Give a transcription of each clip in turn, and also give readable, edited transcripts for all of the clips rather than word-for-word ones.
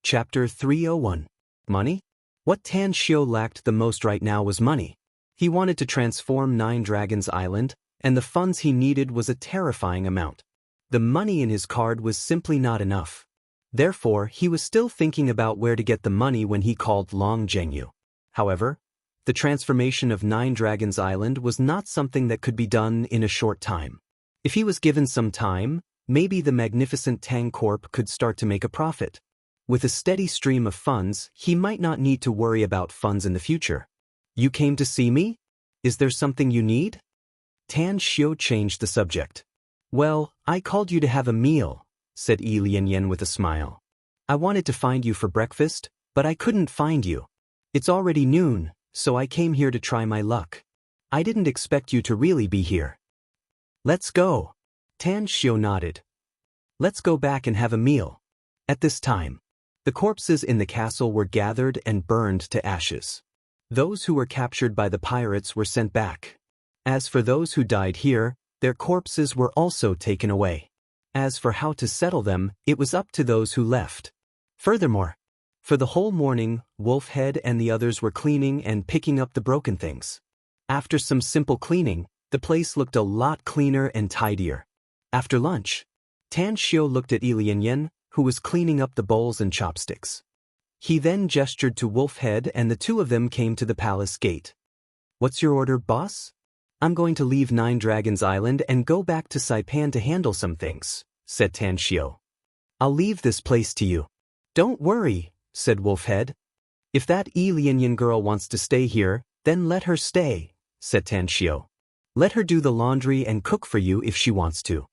Chapter 301. Money? What Tan Xiu lacked the most right now was money. He wanted to transform Nine Dragons Island, and the funds he needed was a terrifying amount. The money in his card was simply not enough. Therefore, he was still thinking about where to get the money when he called Long Zhengyu. However, the transformation of Nine Dragons Island was not something that could be done in a short time. If he was given some time, maybe the magnificent Tang Corp could start to make a profit. With a steady stream of funds, he might not need to worry about funds in the future. You came to see me? Is there something you need? Tan Xiu changed the subject. Well, I called you to have a meal, said Yi Lianyan with a smile. I wanted to find you for breakfast, but I couldn't find you. It's already noon, so I came here to try my luck. I didn't expect you to really be here. Let's go. Tan Xiu nodded. Let's go back and have a meal. At this time, the corpses in the castle were gathered and burned to ashes. Those who were captured by the pirates were sent back. As for those who died here, their corpses were also taken away. As for how to settle them, it was up to those who left. Furthermore, for the whole morning, Wolfhead and the others were cleaning and picking up the broken things. After some simple cleaning, the place looked a lot cleaner and tidier. After lunch, Tan Xiu looked at Yi Lianyan, who was cleaning up the bowls and chopsticks. He then gestured to Wolfhead and the two of them came to the palace gate. What's your order, boss? I'm going to leave Nine Dragons Island and go back to Saipan to handle some things, said Tan Xiu. I'll leave this place to you. Don't worry, said Wolfhead. If that Yi Lianyan girl wants to stay here, then let her stay, said Tan Xiu. Let her do the laundry and cook for you if she wants to.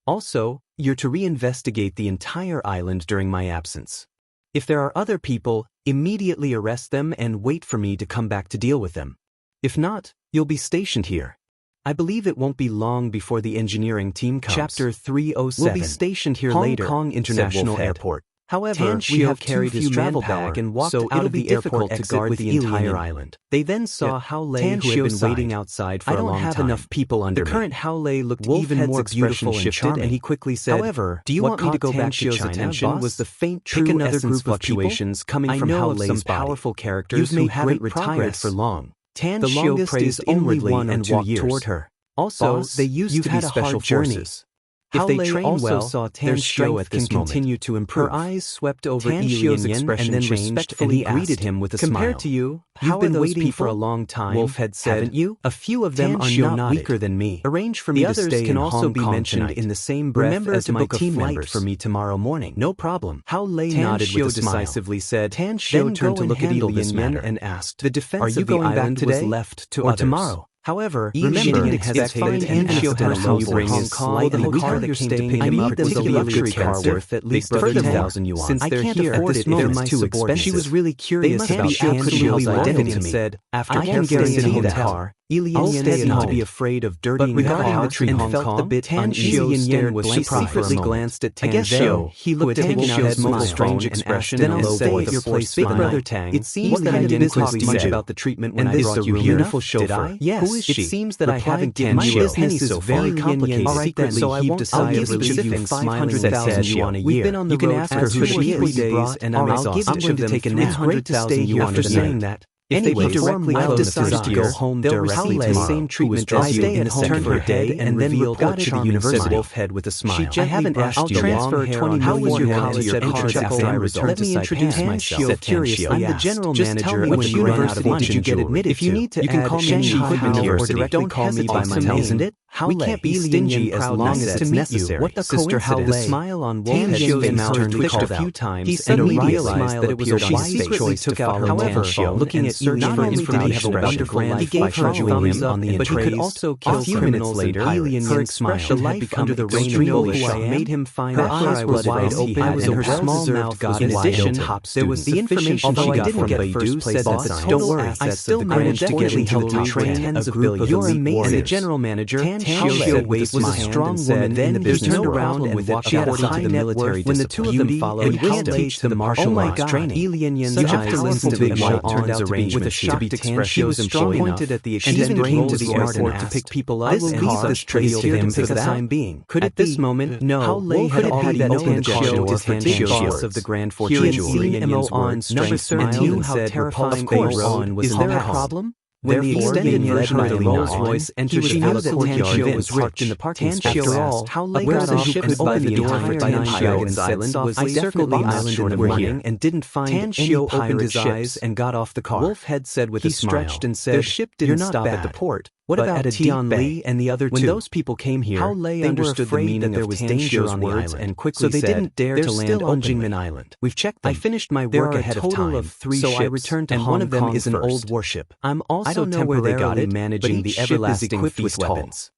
Also, you're to reinvestigate the entire island during my absence. If there are other people, immediately arrest them and wait for me to come back to deal with them. If not, you'll be stationed here. I believe it won't be long before the engineering team comes. Chapter 307. We'll be stationed here later. Hong Kong International Airport. However, we have carried his travel bag and walked out of the airport to guard the entire island. They then saw Hao Lei, who had been waiting outside for a long time. I don't have enough people under me. The current Hao Lei looked even more beautiful and shifted, and he quickly said, however, do you want me to go back to China, attention was the faint true essence fluctuations coming from Hao Lei's powerful characters who haven't retired for long. Tan Xiu praised inwardly and walked toward her. Also, they used to be special forces. If they train well, their strength can continue to improve. Her eyes swept over Tan Xiu's expression and then respectfully greeted him with a smile. Compared to you, you've been waiting for a long time, Wolfhead said, haven't you? A few of them are not weaker than me. Arrange for me to stay in Hong Kong tonight. The others can also be mentioned in the same breath as to book a flight for me tomorrow morning. No problem. Hao Lei nodded with a smile. Decisively said. Tan Xiu turned to look at Yi Lianyan and asked, the defense of the island was left to others. Tomorrow? However, remember, it's fine and Xiu person you bring is slightly car that came to pick him up was a luxury car worth at least 30,000 yuan. Since they're here at this moment, it's too expensive. She was really curious about Tan Xiu's identity and said, after carefully studying that car, Yi Lianyan didn't not to be afraid of dirtying the car and felt the bit Tan Xiu was secretly glanced at Tan Xiu. He looked at Xiu's most strange expression and said, your place, Big Brother Tang. It seems that I didn't talk much about the treatment when I brought you here. Beautiful chauffeur. Yes. It seems that I haven't given my business is very complicated. Secretly, so I won't tell you specific 500,000 yuan a year. We've been on the road ask her who she is, and I'm exhausted. I'm going to take a nap. 100,000 yuan after saying that. Anyway, directly I've decided to go home directly tomorrow. Same treatment as you in the second her day and then reported to the university. Wolfhead with a smile. I haven't asked you. I'll transfer 20 How was your college entrance after I returned to Saipan? Let me introduce myself. Curiously, I'm the general manager of the university. Did you get admitted to? If you need to add Shanghai Equipment University, don't hesitate by my name. Isn't it? We can't be stingy as long as it's necessary. What a coincidence. The smile on Wolfhead's mouth twitched a few times. He suddenly realized that it was a wise choice to follow. However, looking at search for information, have a wonderful life. He gave her a thumbs up, but he could also kill criminals later. Her expression had become under the rain of bullshit made him find her eyes were wide open and her small mouth was wide open. There was the information she got from Baidu said that don't worry, I still managed to get into the top 10 of a group of elite warriors. And the general manager, Tan Shio waved his strong woman in the business turned around and walked out to the military when the two of them followed and teach the martial laws training. Such a powerful big white turned out to be with a shocked expression. He was strong pointed at the extended came to the airport to pick people up. I will leave this trivial to him because I'm being. Could at this moment, no. Lei had already opened the boss of the Grand Fortune Jewelry on number 13 and knew how terrifying Ron was. Is there a problem? When the extended version of the Rolls-Royce entered the courtyard was parked in the parking space. After all, how Lei got off and opened the door for Nine Dragons Island was I circled the island in the morning and didn't find any pirate opened his eyes and got off the car. Wolfhead said with a smile. He stretched and said, "Their ship didn't stop at the port. What about Tian Li and the other two? When those people came here, how Lei understood the meaning that there was danger on the island and quickly so they didn't dare to land on Jingmen Island. We've checked them. I finished my work ahead of time. There are a total of 3 ships, so I returned to Hong Kong and one of them is an old warship. I'm also temporarily managing the everlasting feast weapons."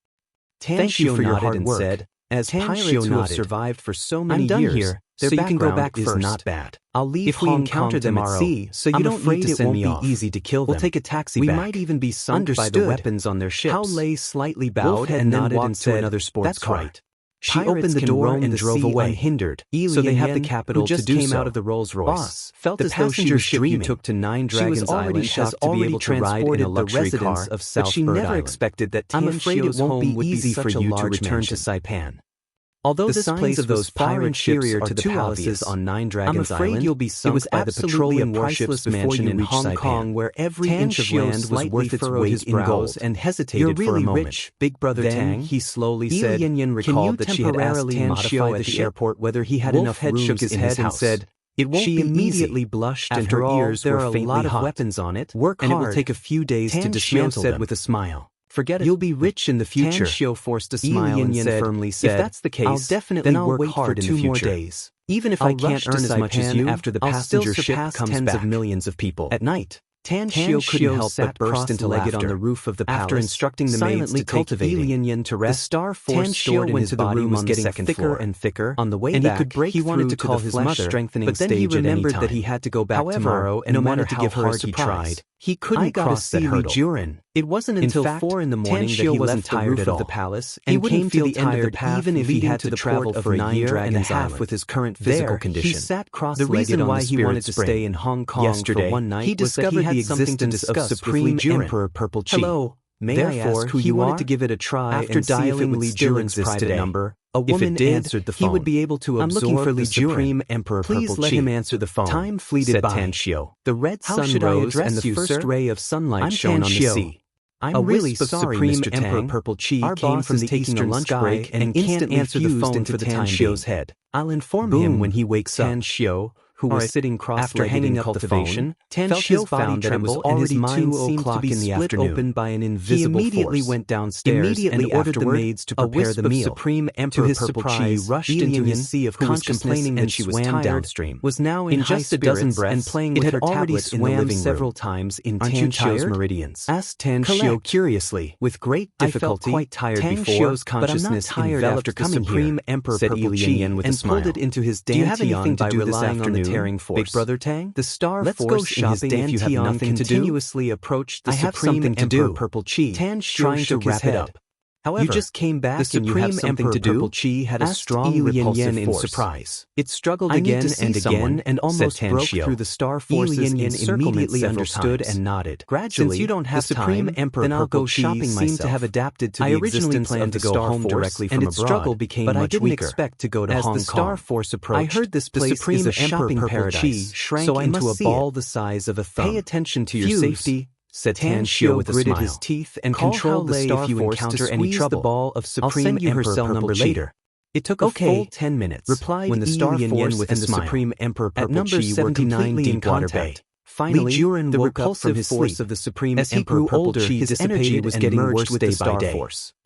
Thank you for your hard work. Said, as pirates who have survived for so many years, so you can go back first. Not bad. I'll leave if we encounter them at sea, so you don't need to send me off. Easy to kill them. We'll take a taxi back. We might even be sunk by the weapons on their ships. How Lei slightly bowed and nodded and said, "Another sports That's car." Right. She opened the door and drove away unhindered, so they have the capital to do so. Came out of the Rolls-Royce. Felt as though she was dreaming. You took to Nine Dragons Island has already transported the residents of South But she never expected that I'm afraid it won't be easy for you to return to Saipan. Although this place of those far inferior to the palaces on Nine Dragons Island, you'll be sunk by the petroleum warships mansion in Hong Kong, where every inch of land was worth its weight in gold, and hesitated for a moment. Rich, Big Brother Tang, he slowly said, "Can you that she had asked Tan Shio at the airport whether he had enough rooms shook his head and said, it won't be immediately blushed and her ears were faintly hot. There are a lot of weapons on it, and it will take a few days to dismantle them." With a smile. Forget it. You'll be rich in the future. Tan Shio forced a smile and firmly said, "If that's the case, I'll definitely work hard in 2 more days. Even if I can't earn as much as you, after the passenger ship comes tens of millions of people." At night, Tan Shio couldn't help but burst into laughter on the roof of the palace. After instructing the maids to cultivate Yin to rest, the star force stored in his body was getting thicker and thicker. On the way back, he wanted to call his mother, but then he remembered that he had to go back tomorrow and wanted to give her a surprise. He couldn't cross that hurdle. It wasn't until 4 in the morning that he left the roof of the palace and came to the end of the path, even if he had to travel for a year and a half with his current physical condition. He sat cross-legged. The reason why he wanted to stay in Hong Kong for one night he discovered the existence of Supreme Emperor Purple Chi. Hello, may I ask who you are? He wanted to give it a try. After dialing Li Juren's private number, a woman answered the phone. He would be able to absorb the Supreme Emperor Purple Chi. Please let him answer the phone. Time fleeted by. Tan Shio. The red sun rose and the first ray of sunlight shone on the sea. I'm really sorry, Mr. Emperor Purple Chi came from the eastern lunch break and can't answer the phone for Tan Shio's head. I'll inform him when he wakes up. Tan Shio, who was sitting cross-legged in cultivation, Tan Shio found that it was already 2 o'clock in the afternoon. Open by an invisible he immediately went downstairs and ordered the maids to prepare the meal. Supreme Emperor Purple Chi rushed into his sea of consciousness and she was downstream. Was now in just a dozen breaths and playing with her tablet in the living room. Several times in Tan Shio's meridians. Asked Tan Shio curiously. With great difficulty, I felt quite tired before, but I'm not tired after coming here. Supreme Emperor Purple Chi and pulled it into his dantian by relying on the tearing force. Big Brother Tang? The star Let's force go shopping in his if you have nothing continuously to do. Approached the Supreme Emperor Purple Chi, Tan trying to wrap it up. However, you just came back the Supreme and you have something to do. Purple Chi had a strong repulsive force. In surprise. It struggled again and again and almost broke through the star force's immediately understood and nodded. Gradually, since you don't have the Supreme Emperor then I'll go shopping myself. Seemed to have adapted to the existence of the star home directly from abroad, its struggle became but much I didn't weaker. Expect to go to Hong Kong. As the star force approached, I heard this place Supreme is a shopping paradise, shrank so into a ball the size of a thumb. Pay attention to your safety, said Tan Shio with a smile. His teeth and controlled the star force to squeeze the ball of Supreme I'll send you her cell number later. It took a full 10 minutes, replied when the star force with and the Supreme Emperor Purple Chi were completely in contact. Finally, the repulsive force of the Supreme Emperor Purple Chi his energy was getting worse day by day.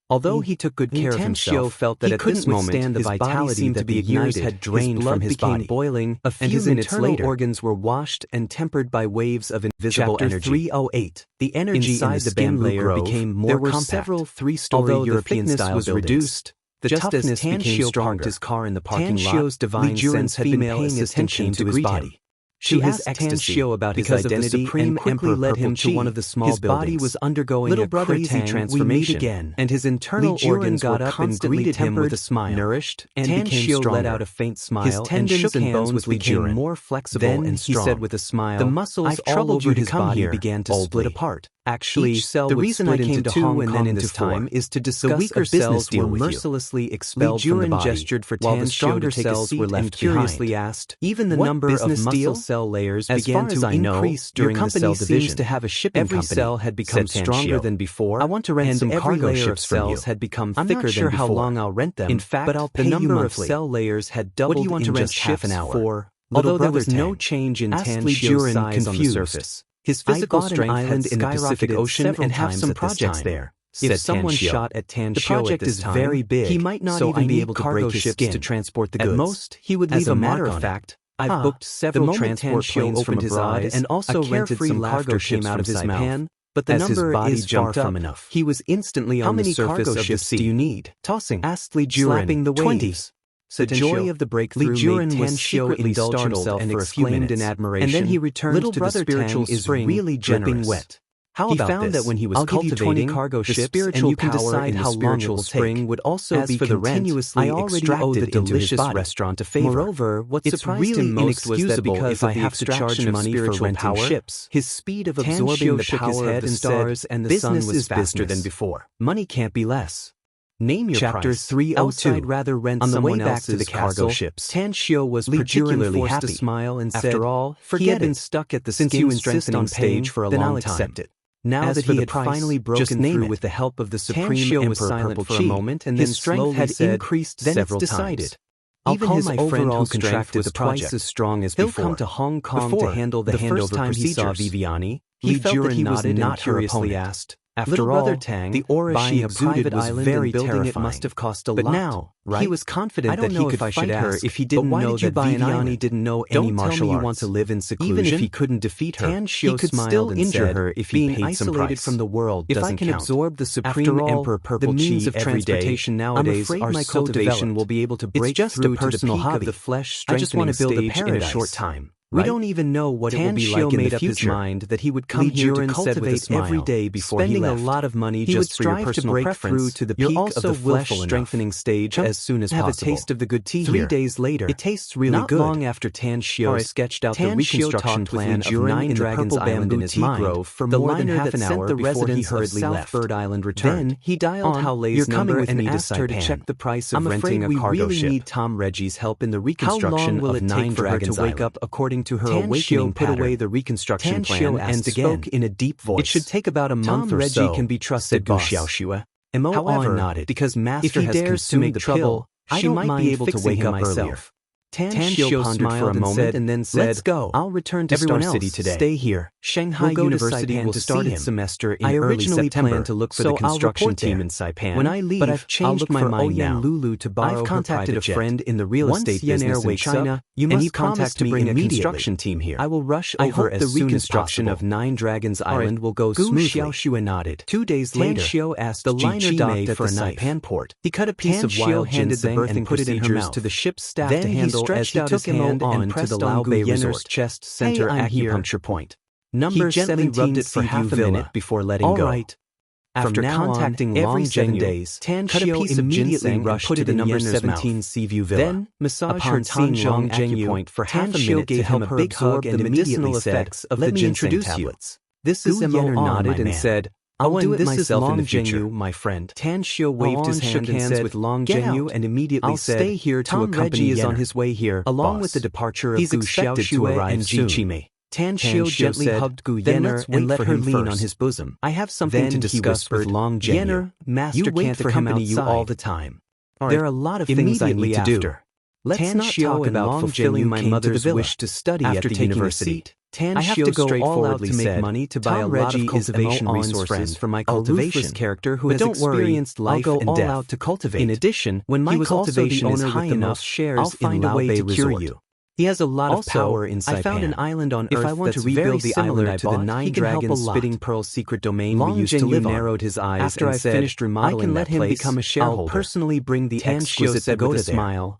Although he took good care of himself, felt that at this moment the vitality that the years had drained from his body, boiling, and his internal organs were washed and tempered by waves of invisible energy. 308. The energy inside the skin layer became more compact. There were several 3-story European-style was reduced. The toughness became stronger. His car in the parking lot. Tan Shio's divine sense had been paying attention to his body. She asked Tan Shio about his identity and quickly led him to one of the small buildings. His body was undergoing a crazy transformation, and his internal organs got up and greeted him with a smile. Nourished and became stronger. Let out a faint smile. His tendons and bones became more flexible and strong. He said with a smile, the muscles all over his body began to split apart. Actually, the reason I came to Hong Kong this time is to discuss the weaker cells were mercilessly expelled from the body, gestured for while the stronger cells were left curiously asked, even the number of muscle cell layers began to increase during the cell division. Seems to have a shipping company. Every cell had become stronger than before. I want to rent some cargo ships from you. Had become thicker than before. I'm not sure how long I'll rent them. In fact, but I'll pay you monthly. The number of cell layers had doubled in just half an hour. Although there was no change in Tan Shio's size on the surface. His physical strength had in the Pacific Ocean and have some projects there. If someone shot at Tan Shio, the project is very big. He might not even be able to break his skin to transport the goods. At most, he would leave a mark on it. I've booked several transport planes from abroad and also rented some cargo ships out of his mouth. But the number is far from enough. He was instantly on the surface of the sea. Do you need? Tossing, asked Li Juren, slapping the waves. The joy of the breakthrough made Tan Shio indulge himself and exclaimed in admiration, and then he returned to the spiritual spring really dripping wet. How about found that when he was cultivating cargo ships, and you can decide how long it will take, would also be continuously extracted into his restaurant to favor. Moreover, what surprised him most was that because I have to charge money for renting ships, his speed of absorbing the power of the stars and the sun was faster than before. Money can't be less. Name your Chapter price. 302. Outside rather rent on the way back to the cargo ships. Tan Shio was particularly happy. To smile and said, "After all, he had been stuck at the skin strengthening stage for a long time. I'll accept it." Now that he had finally broken through with the help of the Supreme Emperor silent for a moment, and then his strength had increased several times. Even his overall contract was twice as strong as before. He'll come to Hong Kong to handle the handover procedures. He saw Viviani. He felt that he was not curiously asked. After all, Tang, the aura she exuded was very terrifying. It must have cost a lot. But now, right? He was confident that he could fight her if he didn't know that Viviani didn't know any martial arts. Don't tell me you want to live in seclusion. Even if he couldn't defeat her, he could still injure her if he paid some price. From the world doesn't count. If I can absorb the Supreme Emperor Purple Chi every day, the means of transportation nowadays are my cultivation will be able to break through to the peak of the flesh strengthening stage in a short time. We don't even know what it will be like in the future. Tan Shio made up his mind that he would come here to cultivate every day before he left. Spending a lot of money just for your personal preference. To the peak of the flesh strengthening stage as soon as possible. Have a taste of the good tea here. 3 days later, it tastes really good. Not long after Tan Shio sketched out the reconstruction plan of 9 Dragons Island in his mind, for more than half an hour before he hurriedly left. Bird Island returned. Then he dialed Haolei's number and asked her to check the price of renting a cargo ship. I'm afraid we really need Tom Reggie's help in the reconstruction of 9 Dragons Island. To wake up according to her awakening put away the reconstruction plan and spoke in a deep voice. It should take about a month or so. Reggie can be trusted, Gu Xiaoxue. However, nodded, because Master has consumed the trouble, I might be able to wake him myself. Tan Shio pondered for a moment and then said, "Let's go. I'll return to Star City today. Stay here. Shanghai University will start its semester in early September. Planned to look for the construction team in Saipan. When I leave, but I've changed my mind now. Lulu to borrow I've contacted a friend in the real estate business in China. You must contact to bring a construction team here. I will rush over as soon as possible. Of 9 Dragons Island will go smoothly." Gu Xiaoxue nodded. 2 days later, Tan Shio asked the liner docked at the Saipan port. He cut a piece of wild ginseng and put it in her mouth to the ship's staff to handle as he took his hand on to the Lao Bei Resort chest center acupuncture point. Number 17 for half a minute before letting go. All right. After contacting Long 7 days, Tan Shio immediately rushed to the number 17 Seaview Villa. Then, massage her Tanzhong acupoint for half a minute to help her absorb the medicinal effects of the ginseng tablets. This is Mo nodded and said, "I'll do it myself in the future, my friend." Tan Shio waved his hand and said, with Long Zhenyu and immediately said, "I'll stay here to accompany Yenner. Is on his way here, along with the departure of Gu Xiaoxue and Ji Qimei." Tan Shio gently hugged Gu Yenner and let her lean on his bosom. "I have something to discuss with Long Zhenyu. Yenner, Master can't accompany you all the time. There are a lot of things I need to do. Let's not talk about fulfilling my mother's wish to study at the university. Tan Shio straightforwardly to make money to buy a lot of cultivation resources for my cultivation character who has experienced life and death. Out to cultivate. In addition, when my cultivation is high enough, I'll find a way to cure you. He has a lot of power in Saipan. I found an island on Earth if I want to rebuild the island I bought, to the 9 Dragons Spitting Pearl secret domain we used to live on. Narrowed his eyes after I finished remodeling I can let him become a shareholder. I'll personally bring the exquisite pagoda there. Smile.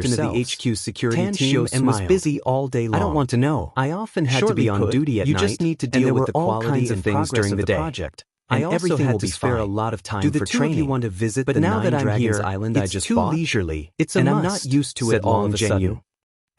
yourselves. into the HQ security Tan team Shio and was smiled. busy all day long. I don't want to know. I often had Shortly to be on put, duty at you night, just need to and deal there with were the all quality kinds of and things progress during of the the day. project. And I also everything had will to be spare a fine. lot of time Do the for two of you training. want to visit But the now that Nine I'm Dragons here, Island I it's just too bought? leisurely. It's a and I'm must, not used to said it all of Long a sudden. Genu.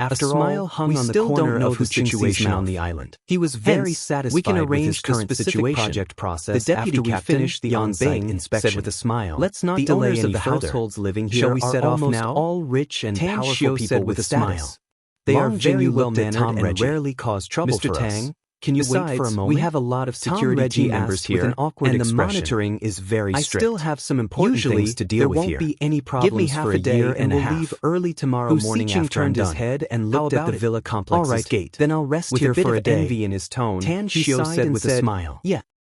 After A smile all, hung we on the still corner don't know of who Hu Qingxi's Chinxi's mouth. on the island. He was very Hence, satisfied we can with arrange his the current specific situation. project process The deputy after we captain, finish the Yang on-site Bing, inspection. said with a smile. Let's not The delay owners any of the further. households living Shall here we are set off almost now? all rich and Tan powerful Shio people said with with a smile. status. They are Long very Genu well looked at mannered Tom and Reggie. rarely cause trouble Mr. for Tang, us. can you Besides, wait for a moment? we have a lot of Tom security Reggie team members asked here, with an awkward and the expression. monitoring is very I strict. still have some important Usually, things to deal there with won't here. be any Give me problems half for a a day year, and we'll a leave half. early tomorrow morning Hu Xiqing after I'm turned his done. head and How looked at about the it? villa complex's All right, gate. then I'll rest With here a bit for of a day. envy in his tone, Tan he Shio sighed said and with a said, smile. "Yeah,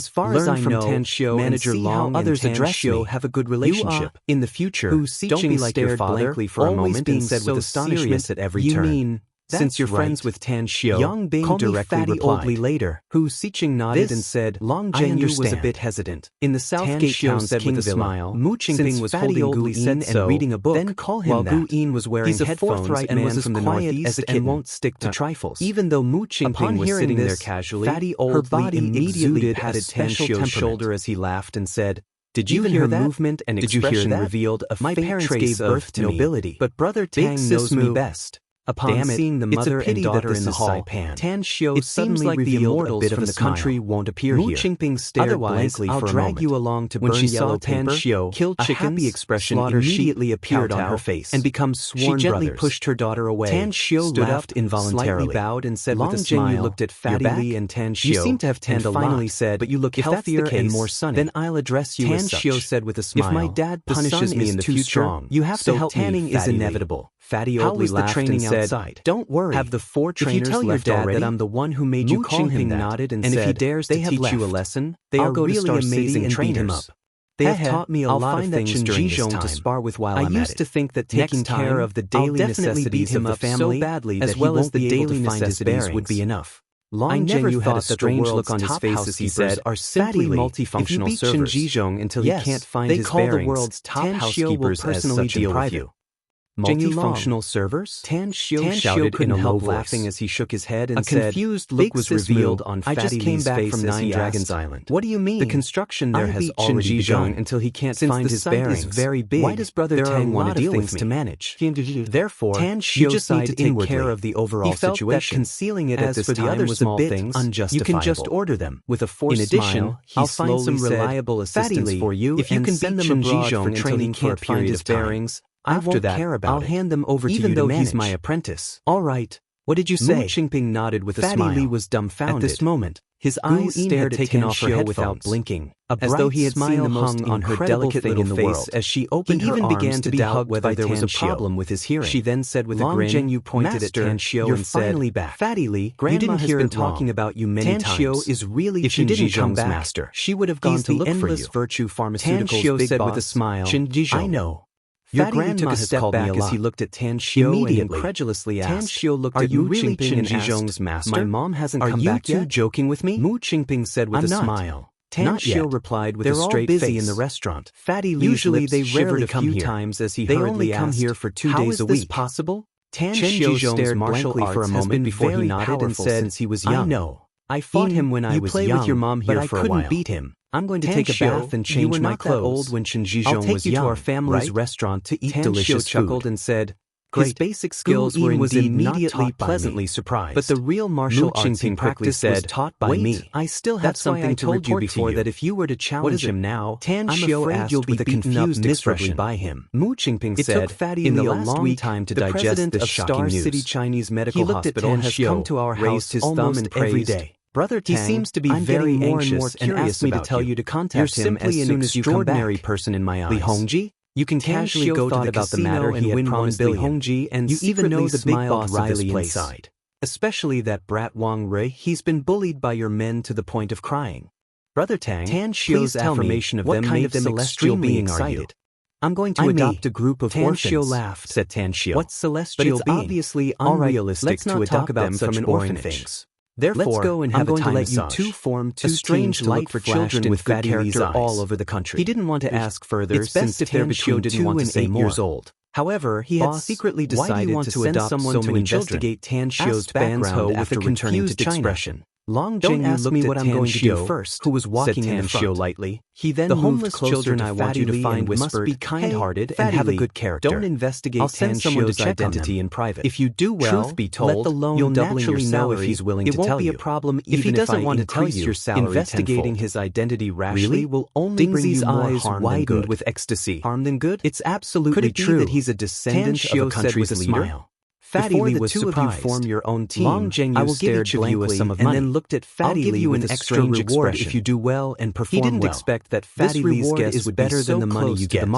As far as Learn I from know, Tan Shio Manager and see Long how and others Tan address Shio me. have a good You relationship. in the future, Who don't be like your stared father, blankly for a always moment being and said so with astonishment, serious at every you turn. mean, since you're That's friends right. with Tan Shio, Yang Bing call me directly Fatty replied. Oldly later. Hu Xiqing nodded This, and said, Long I Zhenyu understand. was a bit hesitant. In the Southgate Tan Shio Town's said with a King's smile, Mu Qingping since was Fatty holding Oldly Gu said Yin so, and reading a book, then call him while that. Gu Yin was wearing He's a headphones forthright and man was from the quiet Northeast as a and kitten. won't stick to trifles. Even though Mu Upon Qingping was hearing sitting there this, casually, Fatty her Oldly body immediately exuded a patted Tan special Shio's temperament. shoulder as he laughed and said, Did you even hear her that? movement and Did you hear expression that? revealed a My faint parents trace gave birth of to nobility. me, but Brother Big Tang sis knows me Mu best. Upon seeing the mother and daughter in the hall, Tan Xiu suddenly revealed a bit of the country won't appear here. Mu Qingping stared blankly for a moment. I'll drag you along to burn yellow paper, Tan Xiu, kill chickens, a happy expression immediately appeared on her face and become sworn brothers. She gently pushed her daughter away. Tan Xiu laughed involuntarily, slightly bowed and said with a smile, Long looked at Fatty Li and Tan Xiu. You seem to have tanned a lot, finally said, but you look healthier and more sunny. Then I'll address you as such. Tan Xiu said with a smile, if my dad punishes me in the future, you have to help me. Tanning is inevitable. Fatty Oldly laughed and said, don't worry, have the 4 trainers left already? If you tell your dad that I'm the one who made you call him that, nodded and said, if he dares to teach you a lesson, they are really amazing and beat him up. They have taught me a lot of things during this time. To spar with while I used to think that taking care of the daily necessities of the family so badly as well as the daily necessities would be enough. Long Zhenyu had a strange look on his face as he said, are simply multifunctional servers. If you beat Shen Zhizhong until he can't find his bearings, the world's top housekeepers will personally deal with you. Multifunctional servers? Tan Xiu shouted in a low voice, laughing as he shook his head and said, a confused look was revealed on Fatty Li's face from 9 Dragons Island. What do you mean? The construction there has already begun until he can't find his bearings. Is very big. Why does Brother Tang want to deal with me? To manage. Therefore, Tan Xiu just need to take care of the overall situation. Concealing it at this time was a bit unjustifiable. You can just order them. With a forced smile, I'll find some reliable assistance for you if you can send them abroad for training for a period of bearings. After that, I'll hand them over to you to manage. Even though he's my apprentice. All right. What did you say? Mu Qingping nodded with a smile. Fatty Li was dumbfounded. At this moment, his eyes stared at Tan Xiu without blinking, as though he had seen the most on her delicate little face as she opened her arms began to doubt whether there was a problem with his hearing. She then said with a grin, Zhenyu pointed at Tan Xiu and said, finally back. Fatty Li, Grandma has been talking about you many times. Tan Xiu is really if she didn't come back, master, she would have gone to look for you. Virtue Pharmaceuticals Tan Xiu said with a smile, I know. Your grandma took a step back as he looked at Tan Xiu and incredulously asked, Tan Xiu looked at Mu Qingping and Zhizhong's master, my mom hasn't come back yet? Are you two joking with me? Mu Qingping said with a smile. Tan Xiu replied with a straight face. They're all busy in the restaurant. Fatty Li's lips shivered a few times as he hurriedly asked, they only come here for 2 days a week. How is this possible? Tan Xiu stared blankly for a moment before he nodded and said, since he was young. I know. I fought him when I was young, with your mom here but I couldn't beat him. I'm going to take a bath and change my clothes. Old when Shen Zhizhong was young, to our family's restaurant to eat delicious food. Chuckled and said, great. His basic skills were immediately pleasantly surprised. But the real martial arts he practiced was taught by me. I still have something to report before that if you were to challenge him now, Tan Xiu asked you'll be beaten up miserably by him. Mu Qingping said, in the last week time to digest this shocking news. City Chinese Medical Hospital has come to our house his thumb and praised. Brother Tang, he seems to be very anxious and asked me to tell you to contact him as soon as you come back. You're simply an extraordinary person in my eyes. Li Hongji? You can casually go to the casino and win $1 billion. Hongji and you even know the big boss Riley inside. Especially that brat Wang Rui, he's been bullied by your men to the point of crying. Brother Tang, Tan Xiu's affirmation of them made them extremely excited. I'm going to adopt a group of orphans. Tan Xiu laughed, said Tan Xiu. What's celestial being? But it's obviously unrealistic to adopt them from an orphanage. Therefore, let's go and have I'm going to let massage. You two form two strange light for children with good character all over the country. He didn't want to ask further since Tan Xiu didn't want to say 8 years old. However, he had secretly decided to send someone to investigate Tan Xiu's background with a confused expression. Long Zhenyu looked at Tan Xiu first, who was walking in front. Lightly. He then the homeless children I want you to find must be kind-hearted and have a good character. Don't investigate Tan Xiu's identity in private. If you do well, truth be told, let the loan you'll naturally know if he's willing to tell you. It won't be a problem even if he doesn't want to tell you. Your salary investigating his identity rashly will only bring you more harm than good. With ecstasy, harm than good. It's absolutely true that he's a descendant of a country's leader. Fatty Li was surprised. Before the 2 of you form your own team, Long Zhenyu stared blankly some of and then looked at Fatty Li with an extra reward if you do well and perform well. He didn't expect that Fatty Li's guess would be better than the money you get.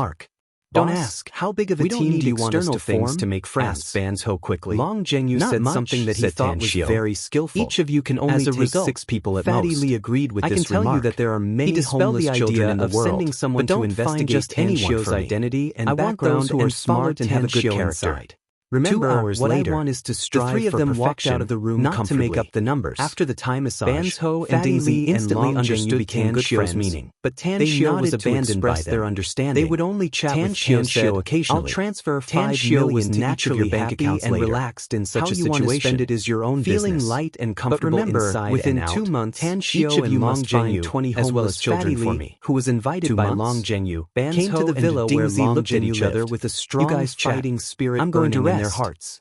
Don't ask. How big of a team do you want us to form? To make friends, asked Ban's Ho quickly. Long Zhenyu said something that he thought was very skillful. Each of you can only take 6 people at most. Fatty Li agreed with this remark. I can tell you that there are many homeless children in the world, sending someone to investigate Tan Xiu's identity and background who are smart and have a good character. Remember, 2 hours what later, I want is to strive the 3 of them walked out of the room not to make up the numbers. After the Thai massage, Ban's Ho and Ding Li instantly understood Tan Xiu's meaning. But Tan Xiu was abandoned by their understanding. They would only chat with Tan Xiu occasionally. I'll transfer 5 million to your bank accounts and relaxed in such a situation. How you want to spend it is your own business. Feeling light and comfortable inside within and out. 2 months, Tan Xiu and Long Zhenyu, 20 as well as children for me, who was invited by Long Zhenyu, came to the villa where Long Zhenyu looked at each other with a strong fighting spirit burning in their hearts.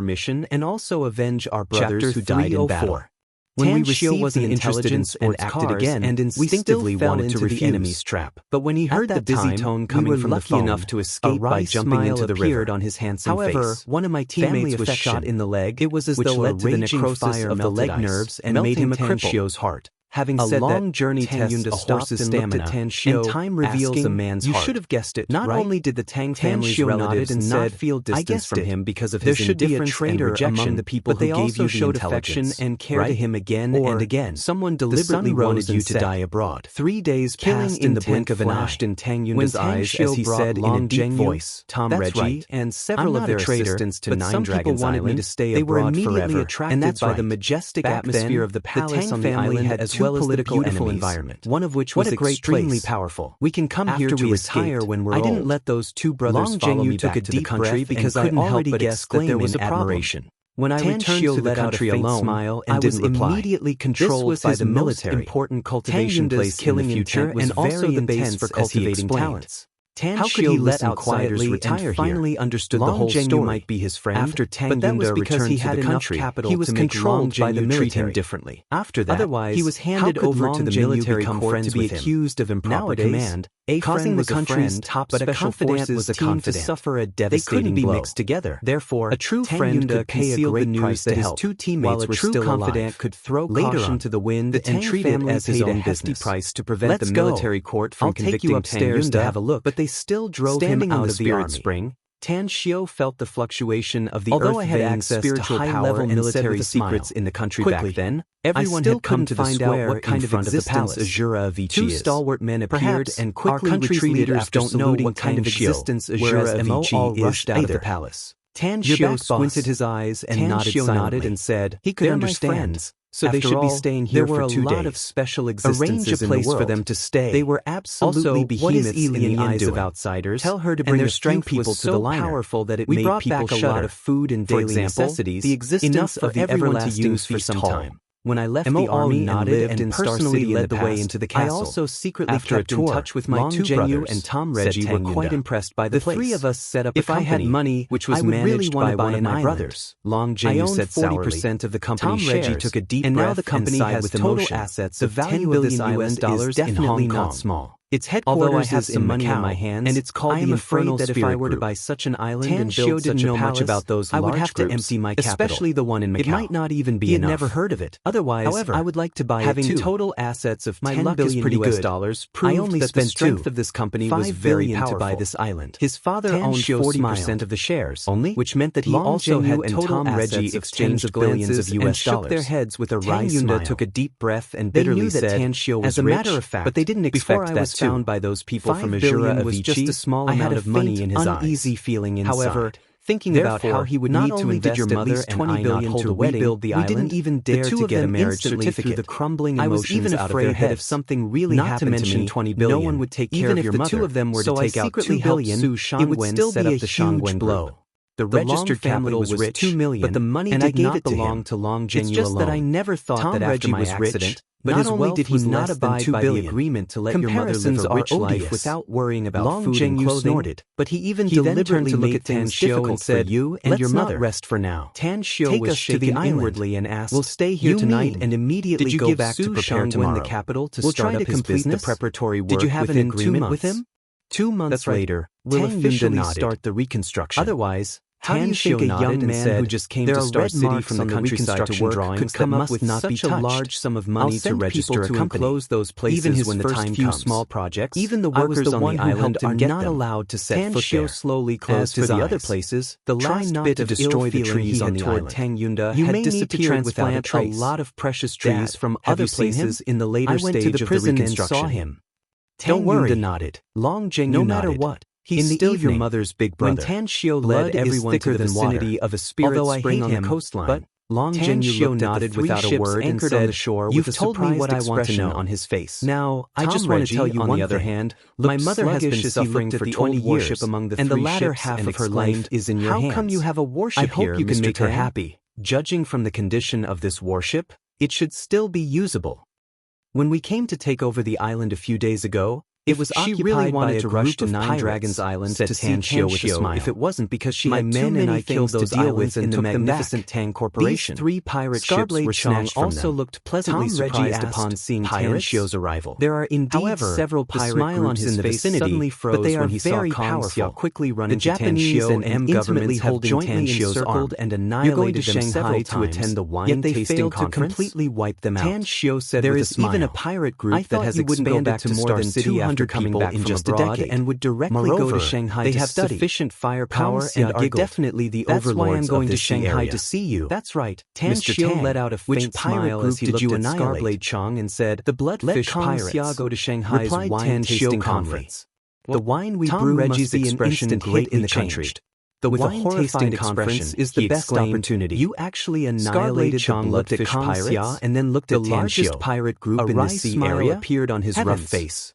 our mission and also avenge our brothers Chapter who died in battle. 304. When Tan we Shio received wasn't the interested in intelligence and sports acted cars again, and we instinctively still wanted fell to into the refuse. enemy's trap. But when he heard the that busy time, tone we coming were from the lucky phone enough to escape a by wry jumping smile into the appeared river. on his handsome However, face. one of my Family teammates was affection. shot in the leg. It was as which though led a to the raging necrosis fire of the melted leg ice, nerves and melting made him a Tan cripple. Shio's heart. Having A said long that, journey Tan tests Yun a stopped horse's and looked stamina, at Tan Shio, and time reveals asking, a man's "You heart. should have guessed it, Not right?" only did the Tang Tan family's Shio relatives nodded and not said, feel "I distance guessed from it. him because of There his should be a indifference and traitor rejection, among the people but they who gave also you the showed affection intelligence, and care right? to him again Or and again. someone The deliberately sun rose wanted you and to set. die abroad. 3 days Killing passed in the intent blink of an eye. flashed in Tang When Yun's Tang eyes Shio as he brought said in a Long deep Zhengyu, voice, Tom "That's Reggie, right. and several I'm of not a their traitor, assistants to but Nine some people Dragons wanted me Island, to stay they were abroad immediately forever." attracted And that's by right. the majestic Back atmosphere then, of the the palace Tang on the family island had as two well as the political beautiful enemies, environment. one of which What was a great extremely place. powerful. We can come here After to we retire escaped, when we're I didn't old. let those two brothers Long follow Zhengyu me took back a to the deep country breath because and I couldn't help already but guessed that there exclaim was in a problem. admiration. When I returned to the country alone, smile and I was immediately controlled by the military. Important cultivation place killing in the future and also the base for cultivating talents. How could he let outsiders retire and finally understood the whole story might be his friend? After Tang Yunda returned to the country, he was controlled by the military differently. After that, otherwise, he was handed over to the military court to be accused of improper command, causing the country's top special forces team to suffer a devastating blow. They couldn't be mixed together. Therefore, a true friend could pay a great price that his two teammates were still confidant could throw caution to the wind and treat it as his own hefty price to prevent the military court from convicting Tang Yunda to have a look, but they still drove him out of the Spirit Spring. Tan Xiu felt the fluctuation of the earth veins spiritual power and military secrets in the country back then. Everyone had come to find out what kind of existence Azura of Vici is. Two stalwart men appeared and quickly retreated after don't know what kind of existence Azura of Vici rushed out of the palace. Tan Xiu squinted his eyes and nodded and said he could understand. So they should be staying here for 2 days. There were a lot of special existences in the world. For them to stay. They were absolutely behemoths in the eyes of outsiders. Tell her to bring their strength people to the liner. Powerful that it made people shudder. A lot of food and daily necessities. The existence of the everlasting for some time. When I left the army and lived and personally led the way into the castle, I also secretly kept in touch with my two brothers, and Tom Reggie were quite impressed by the place. The three of us set up a company. If I had money, which was managed by one of my brothers, Long Jenu said 40% of the company's shares. Tom Reggie took a deep breath and now the company has total assets of $10 billion is definitely not small. Its headquarters has some money in my hands, and it's called the Infernal Spirit Group. I am afraid that if I were to buy such an island and build such a palace, much about those I would have to empty my capital, especially the one in Macau. It might not even be enough. He had never heard of it. Otherwise, however, I would like to buy having it too. Total assets of $10 billion US dollars proved that the strength of this company was very powerful to buy this island. His father owned 40% of the shares, only, which meant that he also had total assets of tens of billions of US dollars. Shook their heads with a wry smile. Took a deep breath and bitterly said, "As a matter of fact, but they didn't expect that. I was found by those people from Azura was just a small amount of money in his uneasy feeling inside. However, thinking about how he would need to invest at least $20 billion to rebuild the island, we didn't even dare to get a marriage certificate. The crumbling emotions I was even afraid that if something really happened to me, $20 billion, no one would take care of your mother. Even if the two of them were to take out $2 billion, it would still be a huge blow. The registered capital was rich, $2 million, but the money did not belong to Long Jenu alone. It's just that I never thought that after my accident, but not only did he not abide by the agreement to let your mother live a rich life without worrying about food and clothing, but he even deliberately looked at Tan Xiu and said, "You and your mother rest for now." Tan Xiu was shaken inwardly and asked, "We'll stay here tonight and immediately go back to prepare tomorrow the capital to start up his business? The preparatory work. Did you have an agreement with him?" 2 months later, we'll officially start the reconstruction. Otherwise, how do you think a young man who just came to Star City from the countryside to work could come up with such a large sum of money to register a company? Close those places even his when the first few small projects, even the workers on the island are not allowed to set foot there. Slowly closed his eyes. The other places, the last bit of destroy the trees on the island. Tang Yunda had disappeared without a lot of precious trees from other places in the later stage of the reconstruction. I went to the prison and saw him. Don't worry, nodded. Long Jenu no matter what. He's still your mother's big brother. When Tan Xiu led everyone to the vicinity of a spirit spring on the coastline, but Long Jenu nodded without a word and said, on the shore "You've told me what I want to know" on his face. Now, I just want to tell you on the other hand, my mother has been suffering for 20 years, and the latter half of her life is in your hands. How come you have a warship here, I hope you can make her happy. Judging from the condition of this warship, it should still be usable. When we came to take over the island a few days ago, it was occupied by a group to Nine Dragons Island to Tan Xiu with a smile. If it wasn't because she had men and I killed those islands in the magnificent Tang Corporation. These 3 pirate ships were snatched from them. Also looked pleasantly surprised upon seeing Tan Xiu's arrival. There are indeed several pirate groups in the vicinity, but they are very powerful. Quickly running to Tan Xiu and M governments have jointly encircled and annihilated them several times to attend the wine tasting conference. To completely wipe them out. Tan Xiu said there is even a pirate group that has expanded to more than 200 coming back in just a decade and would directly go to Shanghai. They have sufficient firepower and are definitely the overlords of this Shanghai to see you. That's right. Tan Xiu let out a faint smile as he looked at Scarblade Chong and said, "The Bloodfish Pirates go to Shanghai's wine tasting conference. The wine we brew must be an instant hit in the country. The wine tasting conference is the best opportunity. You actually annihilated the Bloodfish Pirates and then looked at the largest pirate group in the sea area appeared on his rough face.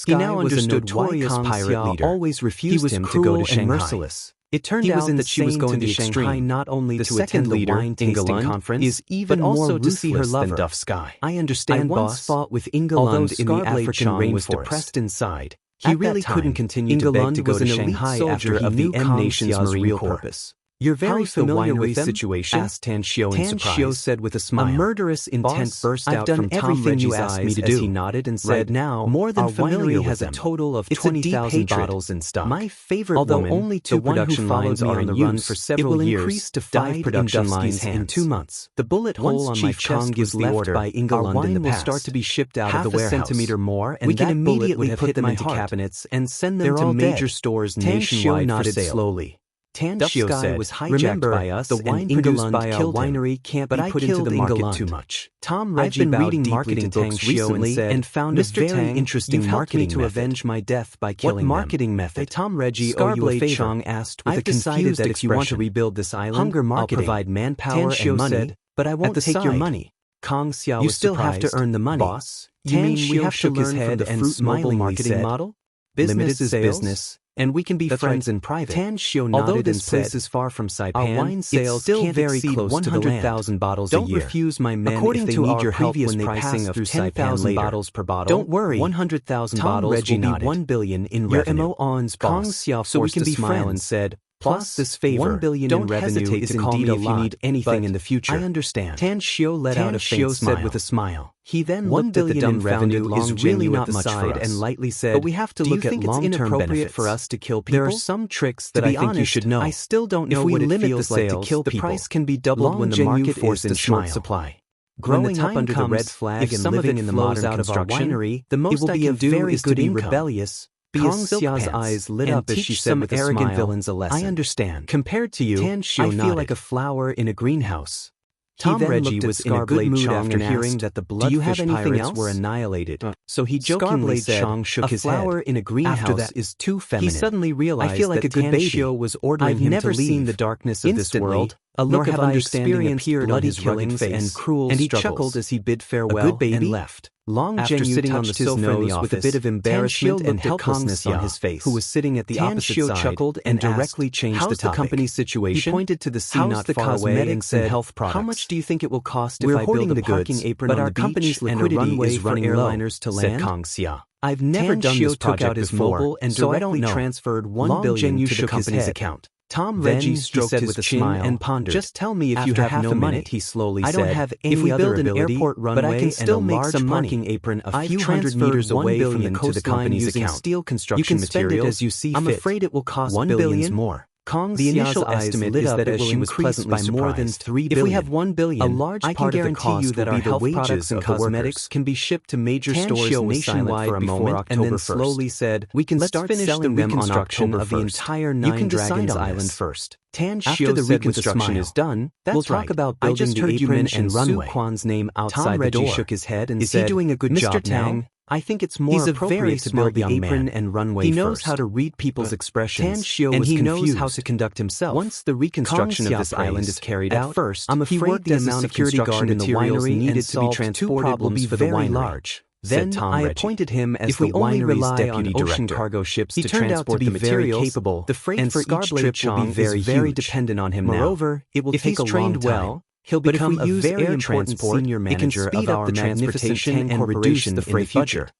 He now understood why Kong Xia always refused him to go to Shanghai. It turned out that she was going to Shanghai not only to attend the wine-tasting conference, but also to see her lover. Duff Sky. I understand, boss. I once fought with Ingelund in the African rainforest. Was depressed inside. He really couldn't continue to beg to go to Shanghai after he knew M Nation's Marine Corps. You're very familiar with the situation? Asked Tan Xiao in surprise. Tan Xiao said with a smile. A murderous intent burst out from Tom Reggie's eyes as he nodded and said, right now, more than familiar has a total of 20,000 bottles in stock. My favorite woman, only 2 production lines are on the run for several years, increase to 5 production lines in 2 months. The bullet hole on my chest gives the order. By Ingelund in the past. Will start to be shipped out of the warehouse. Half a centimeter more, and we can immediately put them into cabinets and send them to major stores nationwide for sale. Slowly. Tan Xiao said, was hijacked by us, the wine produced by our winery can't be put into the market too much. Tom Reggie I've been reading marketing books recently and found Mr. a very interesting marketing to avenge my death by killing what marketing method? Tom Reggie owe you a favor. Chong asked with a confused that if you want to rebuild this island, Hunger marketing. I'll provide manpower and money, said, but I won't take your money. Kong Xiao you was still surprised. Have to earn the money, boss. You mean we have to learn from the fruit mobile marketing model? Business is business. And we can be friends in private. Tan Xiao nodded. Although this place is far from Saipan, our wine sales still very close 100,000 bottles a year. Don't refuse my men according if they need your help when they pass through 10,000 bottles per bottle. Don't worry, 100,000 bottles Reggie will be 1 billion in revenue. Your MO-on's boss. Kong Xiao so we can be smile and said, plus this favor, 1 billion in revenue is indeed a lot. If you need anything in the future. I understand. Tan Xiao let out a faint smile. Said with a smile. He then looked at the dumb revenue is really not much for us, and lightly said, but we have to look at long-term benefits for us to kill people. There are some tricks that I think you should know. I still don't know what it feels like to kill people. The price can be doubled when the market is in short supply. Growing up under the red flag and living in the modern construction, the most I can do is to be rebellious. Kong Xiao's eyes lit up as she said with a smile, arrogant villains a lesson. I understand. Compared to you, I feel like a flower in a greenhouse. Tom Reggie was in a good mood after hearing that the bloodfish pirates were annihilated, so he jokingly said, shook his head. A flower in a greenhouse that is too feminine. He suddenly realized I feel like that a good baby was ordering him to leave. I've never seen the darkness of this world. A look of understanding appeared on his rugged face, and cruel and he chuckled as he bid farewell and left. Long After sitting on the sofa in the office, with a bit of embarrassment and helplessness on his face, who was sitting at the opposite side, chuckled and directly changed the topic. How's the company's situation? He pointed to the sea not far away and said, health products. How much do you think it will cost if I build a parking apron on the beach, but our company's liquidity is running airliners to land? Said Kong Xia. I've never done this project before, so I don't know. Transferred 1 billion to the company's account. Tom Reggie stroked his chin and pondered. Just tell me if you have no money, he slowly said. I don't have any other ability, but I can still make some parking apron a few hundred meters away from the coastline using steel construction materials. You can spend it as you see fit. I'm afraid it will cost billions more. Kong the initial estimate is that it will increase by more than 3 billion. If we have 1 billion, a large part of the cost that our health products and cosmetics can be shipped to major stores nationwide for a moment, and then slowly said, we can start selling them on October of the entire 9 Dragons Island first. Tan After the reconstruction is done, we'll talk about building the apron and Su Quan's name outside the door. Reggie shook his head and said, is he doing a good job now? I think it's more appropriate to build the apron and runway. He knows how to read people's expressions, and he knows how to conduct himself. Once the reconstruction of this island is carried out, first, I'm afraid the amount of security guard in the winery needed to be transported will be very large. Then I appointed him as the winery's deputy director. Cargo ships to transport the materials capable. The freight for each trip will be very dependent on him now. Moreover, it will take a long time. He'll become a very important senior manager of our transportation and reduce the freight budget.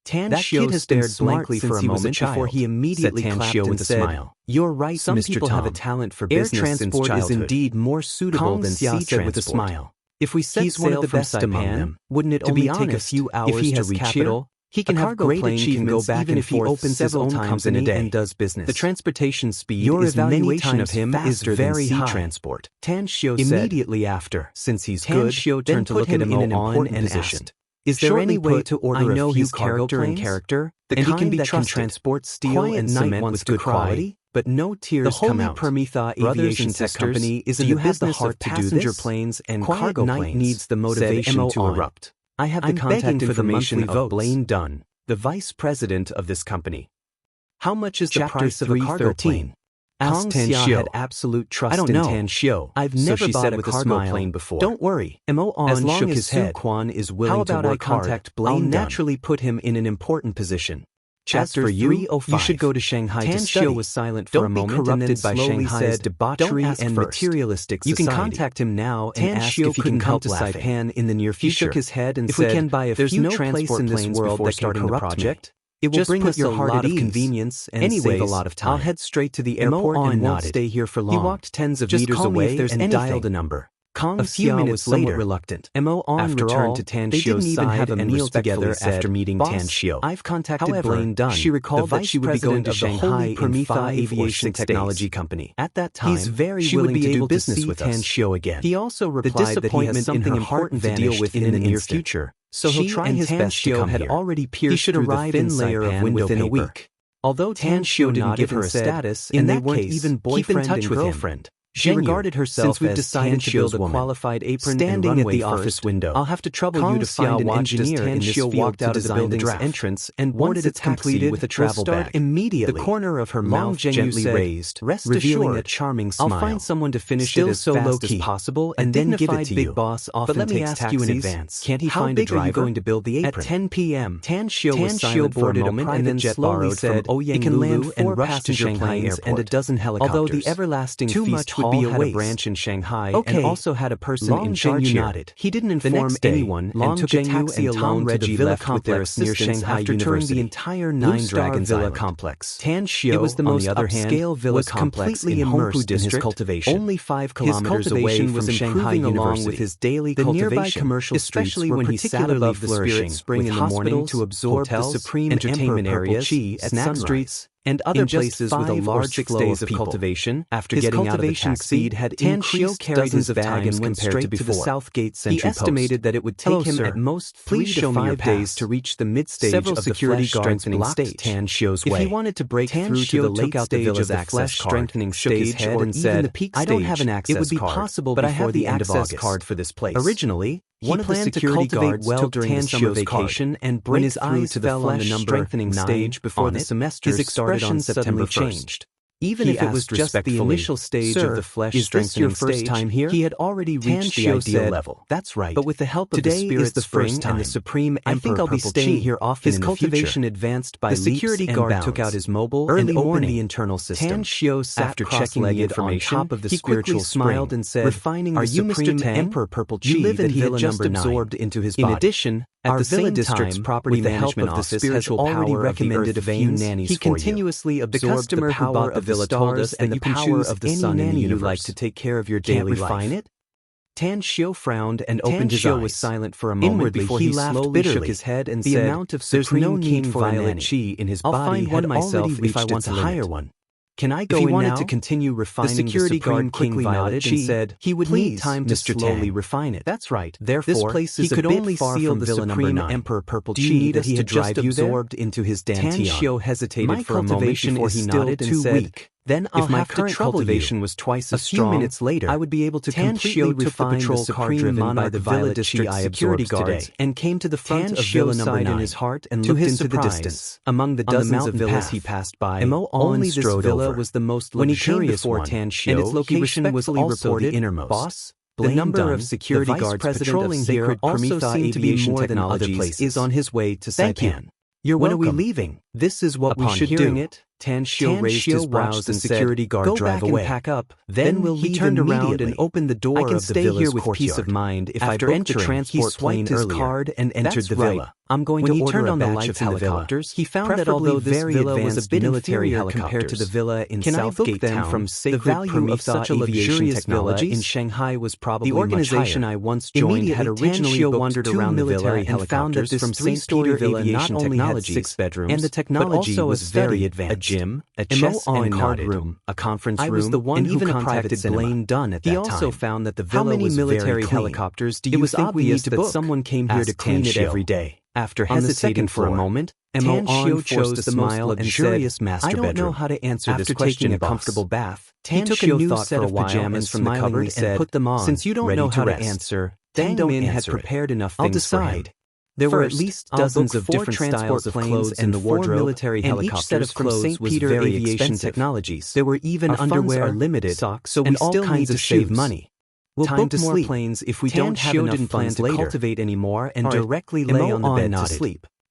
Tan Xiao has stared blankly for a moment before he immediately clapped and said, "You're right, Some Mr. people Tom. Have a talent for business transport is indeed more suitable than sea transport." With a smile. If we set sail from Saipan, wouldn't it only take a few hours to reach here? He can have great achievements even if he opens several times in a day and does business. The transportation speed is many times of him is very high. Transport. Tan Xiao said immediately after, since he's good, Xiao turned to look at him in an important position. Is there any way to order a few character and character? The kind that can transport steel and cement with good quality, but no tears come out. The Holy Prometha Aviation Tech Company is in the business of passenger planes and cargo planes. Needs the motivation to erupt. I have the contact information of Blaine Dunn, the vice president of this company. How much is the price of a cargo plane? Asked Tan Xiao had absolute trust in Tan Xiao. I've never bought a cargo plane before. Don't worry. As long as Su Quan is willing to work hard, I'll naturally put him in an important position. Chapter 305. You should go to Shanghai to study. Tan Shio was silent for a moment and then by Shanghai's debauchery and materialistic society. You can contact him now and ask if he can come to Saipan in the near future. He shook his head and said, if we can buy a few transport in this world that starting the project, it will bring us a lot of convenience and save a lot of time. I'll head straight to the airport and won't stay here for long. He walked tens of meters away and dialed a number. A few minutes later, reluctant. After all, to Tan Shio's didn't even have a meal together after meeting Tan Shio. I've contacted Blaine Dunn. She recalled that she would be going to Shanghai in 5 Aviation Technology Company. At that time, he's very willing to do business with Tan Shio again. He also replied that he has something important to deal with in the near future, so he'll try his best to come here. Had already pierced through the thin layer of window within a week. Although Tan Shio didn't give her a status, and they weren't even boyfriend and girlfriend. She regarded herself as decided to build a qualified apron standing at the office window. I'll have to trouble you to find an engineer in this field walked out of the building's entrance and boarded its completed with a travel bag. Immediately, the corner of her mouth gently raised, revealing a charming smile. I'll find someone to finish it as fast as possible and then give it to you. Big boss often takes taxis. In advance. Can't he find a driver? How big are you going to build the apron? At 10 p.m., Tan Shio was silent for a moment and then slowly said, "It can land 4 passenger planes and a dozen helicopters." Although the everlasting feast would be a branch in Shanghai and also had a person in charge here. He didn't inform anyone and took a taxi alone to the villa complex near Shanghai after touring the entire 9 Dragons Villa complex. Tan Shio, was the most upscale villa complex in Hongpu District, cultivation. Only 5 kilometers away from Shanghai University. Along with his daily cultivation, nearby commercial especially when he sat above the Spirit Spring in the morning to absorb the supreme entertainment areas, snack streets, and other places with a large flow of cultivation. After getting out of the taxi, had Tan Shio carried his bag and went straight to the South Gate Sentry Post. He estimated that it would take him at most 3 to 5 days to reach the mid-stage of the security strengthening stage. Tan Shio's way. If he wanted to break through to the late stage of the flesh strengthening stage or even the peak stage, I don't have an access card. It would be possible, but I have the access card for this place. Originally, one of the security guards took Tan Shio's vacation and when his eyes fell on the strengthening stage before the semester started on September 1st. Even if it was just the initial stage of the flesh strengthening stage, time here? He had already reached the ideal level. That's right. But with the help of the Spirit Spring and the Supreme Emperor, I think I'll be staying here often. His cultivation advanced by leaps and bounds. The security guard took out his mobile and opened the internal system. Tan Shio sat after checking the information on top of the spiritual smiled and said, "Refining the Supreme Emperor Purple Chi that he had just absorbed into his body." In addition, at the Villa District's property management office has already recommended a few nannies for you. He continuously absorbed the power of Villa told us that the power of the sun in the universe. You like to take care of your daily life. Refine it? Tan Shio frowned and opened his eyes. Tan Shio was silent for a moment before he slowly shook his head and said, amount of supreme king violet chi in his body. I'll find one myself if I want to hire one. Can I go in now? If he wanted to continue refining the security guard quickly nodded and said he would need time to slowly refine it. That's right. Therefore, this place is he could only feel the supreme Emperor Purple Chi that he had just absorbed into his dantian. Tan Shio hesitated for a moment before he nodded and said, "Then I'll have to trouble you." Was twice as strong. A few minutes later, I would be able to completely refine the supreme by the Villa District security guards and came to the front of Villa number 9 in his heart and looked into the distance. Among the dozens of villas he passed by, only this villa was the most luxurious one, and its location was also the innermost. Boss, the number of security guards patrolling here also seemed to be more than other places. Is on his way to Saipan. When are we leaving? This is what we should do. Tan Shio raised his brows and security guard drive away. Pack up. Then we'll leave. He turned around and opened the door of the villa's courtyard. I can stay here with peace of mind if I book the transport plane earlier. He swiped his card and entered the villa. I'm going to order a batch of helicopters. He found that although this villa was a bit military compared to the villa in Southgate Town, from the value of such a luxurious villa in Shanghai was probably much higher. The organization I once joined had originally wandered around the villa and found that this 3-story villa not only had 6 bedrooms, and the technology was very advanced. Gym, a chess and card room, a conference room, I was the one and even contacted Blaine Dunn at that time. He also found that the villa was military helicopters do you think obvious that someone came here to clean it every day? After hesitating for a moment, Tan Shio chose the most luxurious master bedroom. I don't know how to answer this question. After taking a comfortable bath, Tan Shio took a set of pajamas from the cupboard and put them on. Since you don't know how to answer, Tang Min had prepared enough things for him. There were at least dozens of different styles of clothes in the wardrobe, military helicopters, each set of clothes was Peter very Aviation Technologies. There were even underwear, limited, socks, so we still need to save money. We'll book more planes if we don't have enough funds to cultivate anymore and directly lay on the bed to sleep.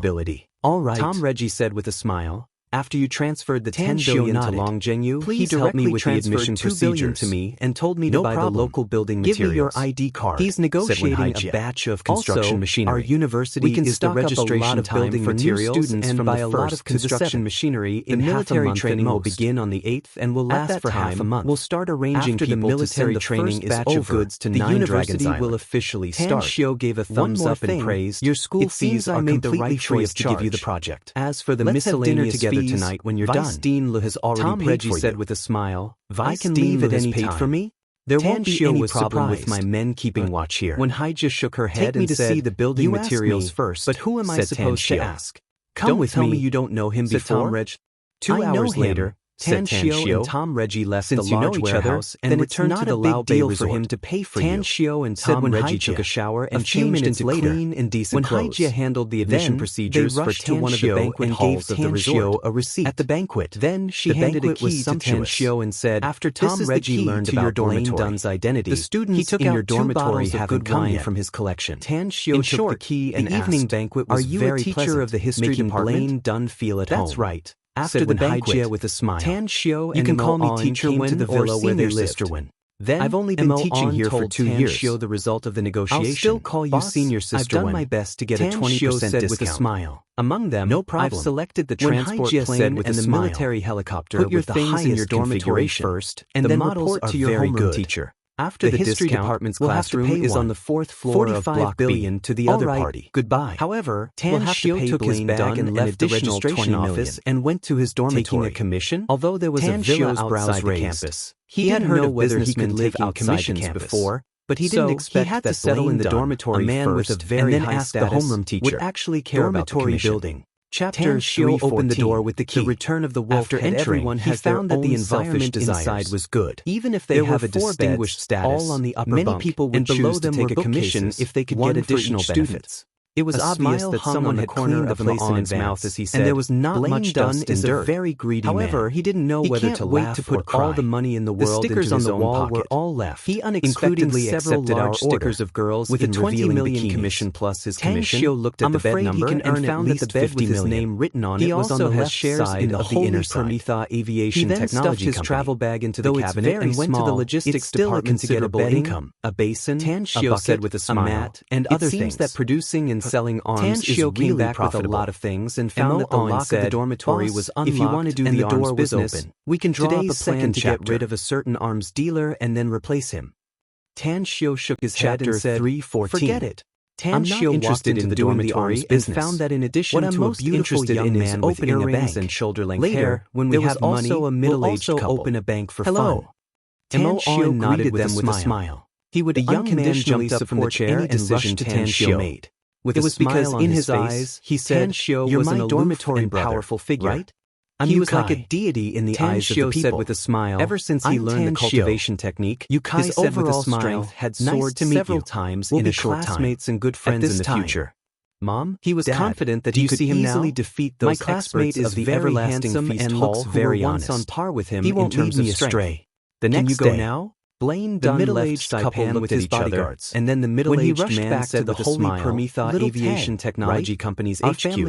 responsibility. All right. Tom Reggie said with a smile. After you transferred the Tan 10 Shio billion to nodded. Long Zhenyu, he Please help directly me with the transferred admission 2 billion to procedures. me and told me No to buy problem. the local building Give me your materials. ID card, He's said negotiating a Wenhaijia. batch of construction Also, machinery. our university we can is the stock up a registration lot of time building for new materials students and from buy the a lot 1st of to the construction 7th. machinery The in military half a month training and will most. begin on the 8th and will At last that for half a time, month. we'll start arranging After the people to military send the training first is batch over, of goods to the 9 university Dragons will Island. officially Tan start. Shio gave a One thumbs more up and thing, praised. your school It seems fees I are made the completely right free choice of to give you the charge. project. As for the Let's have dinner miscellaneous together fees, tonight when you're Vice done. Dean Lu has already Tom paid Reggie for said you. with a smile. I Vice can Dean leave Lu at has any paid time. for me? There Tan won't be Shio any was surprised. surprise. My men keeping watch here. Wenhaijia shook her head Take me and to said, see the building "You materials asked me, first, but who am I said supposed Tan to Shio. ask? Come Don't with tell me. me you don't know him said before. Tom Reg. 2 I know hours him, later, Tan Shio and Tom Reggie left the large warehouse and returned to the Lao Bay resort. For him to pay for Tan Shio and Tom Reggie took a shower and changed into clean and decent clothes. When Haijia handled the admission procedures for Tan Shio and gave Tan Shio a receipt at the banquet. Then she handed a key to Tan Shio and said, "After Tom Reggie learned about Blaine Dunn's identity, the students in your dormitory have good wine from his collection." Tan Shio took the key and asked, "The evening banquet was very pleasant. Are you a teacher of the history department?" Blaine Dunn feel at home. "That's right." After the banquet, with a smile, Tan Shio and you can call me teacher came to the villa where they lived. Then I've only been teaching here for 2 years. Shio the result of the negotiation. "I'll still call you senior sister. I've done my best to get a 20% discount." With a smile. Among them, "No problem. I've selected the transport plane and the military helicopter. Put your things in your dormitory first, and then report to your homeroom teacher. After the history department's classroom is on the 4th floor of Block B to the other party. Goodbye." However, Tan Shio took his bag and left the registration office and went to his dormitory. Taking a commission? Although there was a villa outside the campus, he hadn't heard of whether he could live out commissions before, but he didn't expect he had to settle in the dormitory first, a man with a very high status, the homeroom teacher, would actually care about the commission. Chapter Shio opened the door with the key. The return of the wolf. After everyone he found that the environment inside was good. Even if they have a distinguished status, all on the upper many bunk, people would choose to take a commission if they could get additional benefits. It was obvious that someone had cleaned the place in his mouth as he said, and there was not much dust and dirt. Very greedy However, he didn't know whether to laugh or cry. To put all the money in the world into his own pocket. The stickers on the wall were all left. He unexpectedly accepted our stickers of girls with a 20 million commission plus his commission. Tan Shio looked at the bed number and found that the bed with his name written on it was on the left side of the inner side. Aviation Technology Company. He then stuffed his travel bag into the cabinet and went to the logistics department to get a bedding, a basin, Tan Shio said with a smile, a mat, and other things. It seems that producing and selling arms is really back profitable. With a lot of things and found that the lock of the dormitory was unlocked. If you want to do the arms business, open, we can draw up a plan to get rid of a certain arms dealer and then replace him. Tan Shio shook his head and said, "Forget it." Tan Shio walked into the dormitory and found that in addition to a beautiful young man with earrings and shoulder-length hair, when we have money, we'll also open a bank for fun. Tan Shio nodded them with a smile. He would unconditionally jumped up from the chair and rushed to Tan Shio made. With it was because in his eyes, he said, Tan Shio was my dormitory and powerful figure, right? He was like a deity in the eyes of the people. Said with a smile, ever since he learned the cultivation technique, his overall strength had soared several times in a short time. Classmates and good friends in the future. Mom, he was confident that he could easily defeat those experts of the everlasting feast hall who were once on par with him in terms of strength. The next day, now? Blaine Dunn, the middle-aged couple looked at each other, and then the middle-aged man said with a smile, "Little Aviation Technology Company's HQ. He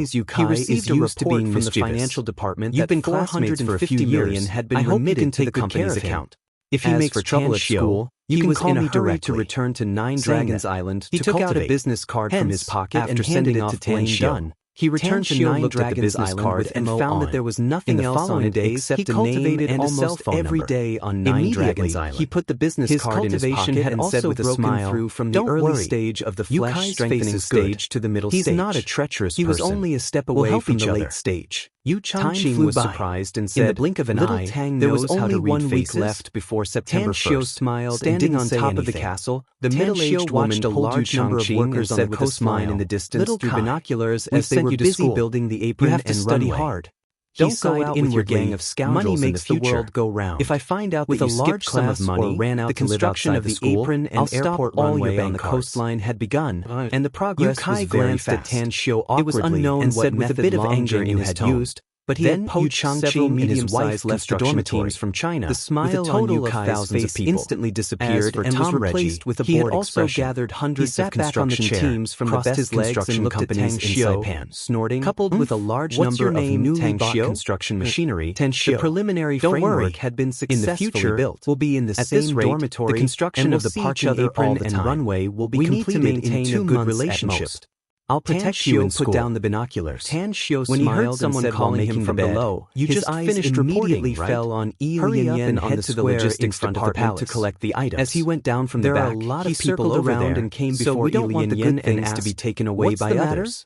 received a report from the financial department that $450 million had been remitted to the company's account. If he makes trouble at school, you can call me directly." To return to Nine Dragons Island, he took out a business card from his pocket and handed it to Tan Shio. He returned to Nine Dragons Island and found that there was nothing else on it except a name and a cell phone number. Every day on Nine Dragons Island, he put the business card in his pocket and said with a smile, through from the early stage of the flesh strengthening stage to the middle stage. He's not a treacherous person. He was only a step away from the late stage. Yu Changqing was surprised and said, in the blink of an eye, there was only 1 week left before September 1st. Tan Shio smiled, standing on top of the castle. The middle-aged woman watched a large number of workers on the coastline in the distance through binoculars as they were busy building the apron and study hard. Don't go out with your gang of scoundrels. Money makes the world go round. If I find out that you skipped class or ran out to live outside the apron and airport runway on the coastline had begun, and the progress was very fast. At Tan Shio awkwardly. It was unknown and said with a bit of anger in his tone. But he had poached several medium-sized construction teams from China. The smile on Yu Kai's face instantly disappeared and was replaced with a bored expression. He had also gathered hundreds of construction teams from the best construction companies in Saipan, snorting, coupled with a large number of newly bought construction machinery. The preliminary framework had been successfully built. Will be in the same dormitory. The construction of the parking apron and runway will be completed in 2 months at most. I'll protect you and put down the binoculars. Tan Shio when he heard someone calling him from below, his eyes immediately fell on Hurry up and head to the logistics department to collect the items. As he went down from the back, there are a lot of people around and came before Ilian Yin and asked to be taken away by others.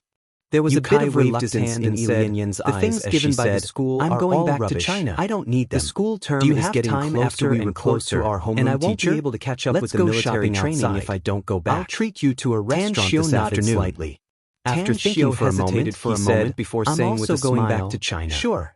There was a bit of reluctance in Ilian Yin's eyes. The things given by the school are all back to China. I don't need them. The school term is getting closer and closer to our homeroom, and I won't be able to catch up with the military training if I don't go back. I'll treat you to a restaurant this afternoon. After thinking for a moment, he said, before saying with a smile, "I'm also going back to China." "Sure.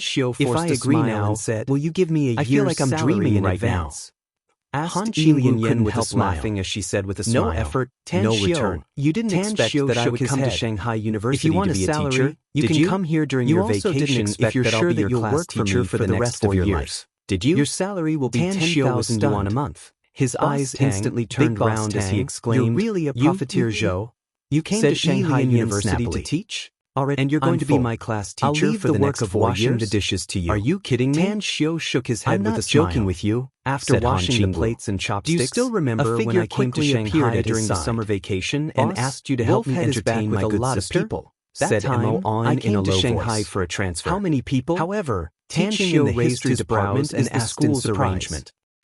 Xiu If forced I a agree smile now, and said, will you give me a I year's feel like I'm salary dreaming in right advance? Asked Han Yi Qingyu Yen couldn't with a help smile. laughing as she said with a No smile, effort, no Xiu. return. You didn't expect Xiu that I shook would his come to head. Shanghai If University you want to a be a salary, teacher. you Did can you? come here during You your also didn't vacation expect if you're that I'll sure be that your you'll class work for teacher me for for the the next rest of 4 your years. life. Did you? Your salary will be Tan Xiu was 10,000 yuan a stunned. month. His Boss eyes Tang, instantly Big turned Boss round as he Tang, exclaimed, you're really a profiteer, Zhou. You came said to Shanghai Yi Lian University to snappily. teach? Already, And you're going I'm to be full. my class I'll teacher leave for the the work next of 4 washing years? the dishes to you. Are you kidding me? Tan Xiu shook his head I'm with not a smile. joking with you. After Said Han washing the Qingwu. plates and Do chopsticks, you still remember a when figure I came to quickly Shanghai appeared at his during the side? summer vacation and Boss, asked you to Wolf help me had his back entertain with my a good lot of sister? people. That Said time, Mo I in came a to low Shanghai voice. for a transfer. How many people? However, Tan teaching Xiu in the raised history his brows department and is the asked in school's surprise. arrangement.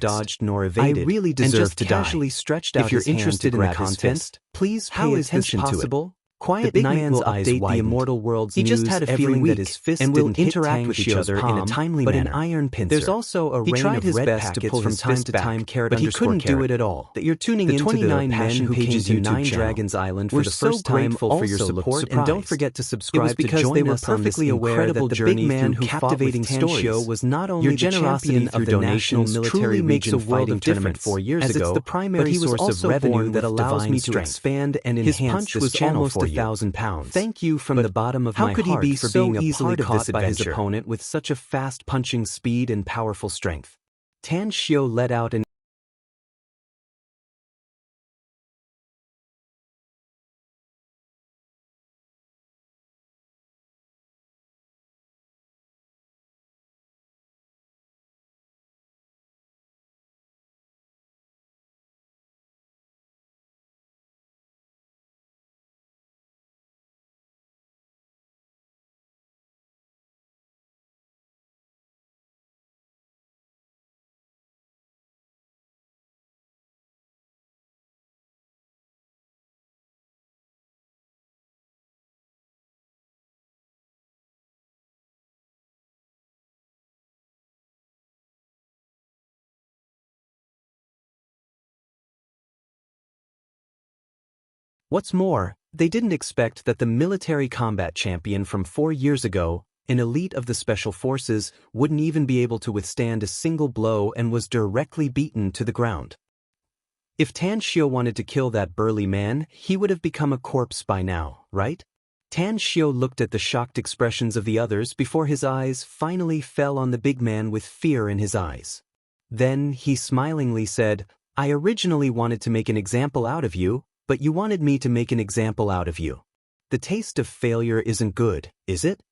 dodged nor evaded, I really and deserve just to die. casually stretched out If you're his hand interested to in the grab his content, fist. please How pay is this attention to it. possible? The Quiet big Knight man's will eyes update the widened. immortal world's He just news had a every feeling week that his fist and will didn't hit interact Tang with each Shio's other in a palm, timely but manner. an iron pincer. There's also a He rain tried of his red best to packets pull from his time fist to back, time, carat but he underscore couldn't do carat. it at all. That you're tuning The into 29 the men Passion who came Pages to YouTube Nine channel. Dragons Island for We're the so first time grateful for your also looked support, and don't surprised. forget to It was subscribe to because join they were us on this perfectly aware that incredible the journey big man through who fought with captivating Tan stories. Shio was not only Your the generosity champion through of the national donations military truly makes region a world fighting of tournament difference, 4 years as it's ago, the but primary he was source also of revenue born that with allows divine me to strength. expand and His enhance punch this was channel almost for you. 1,000 pounds. Thank you from But the bottom of how my could he heart be for so being a easily part of this caught by his adventure. opponent with such a fast punching speed and powerful strength? Tan Shio let out an What's more, they didn't expect that the military combat champion from 4 years ago, an elite of the special forces, wouldn't even be able to withstand a single blow and was directly beaten to the ground. If Tan Xiu wanted to kill that burly man, he would have become a corpse by now, right? Tan Xiu looked at the shocked expressions of the others before his eyes finally fell on the big man with fear in his eyes. Then he smilingly said, "I originally wanted to make an example out of you, but you wanted me to make an example out of you. The taste of failure isn't good, is it?"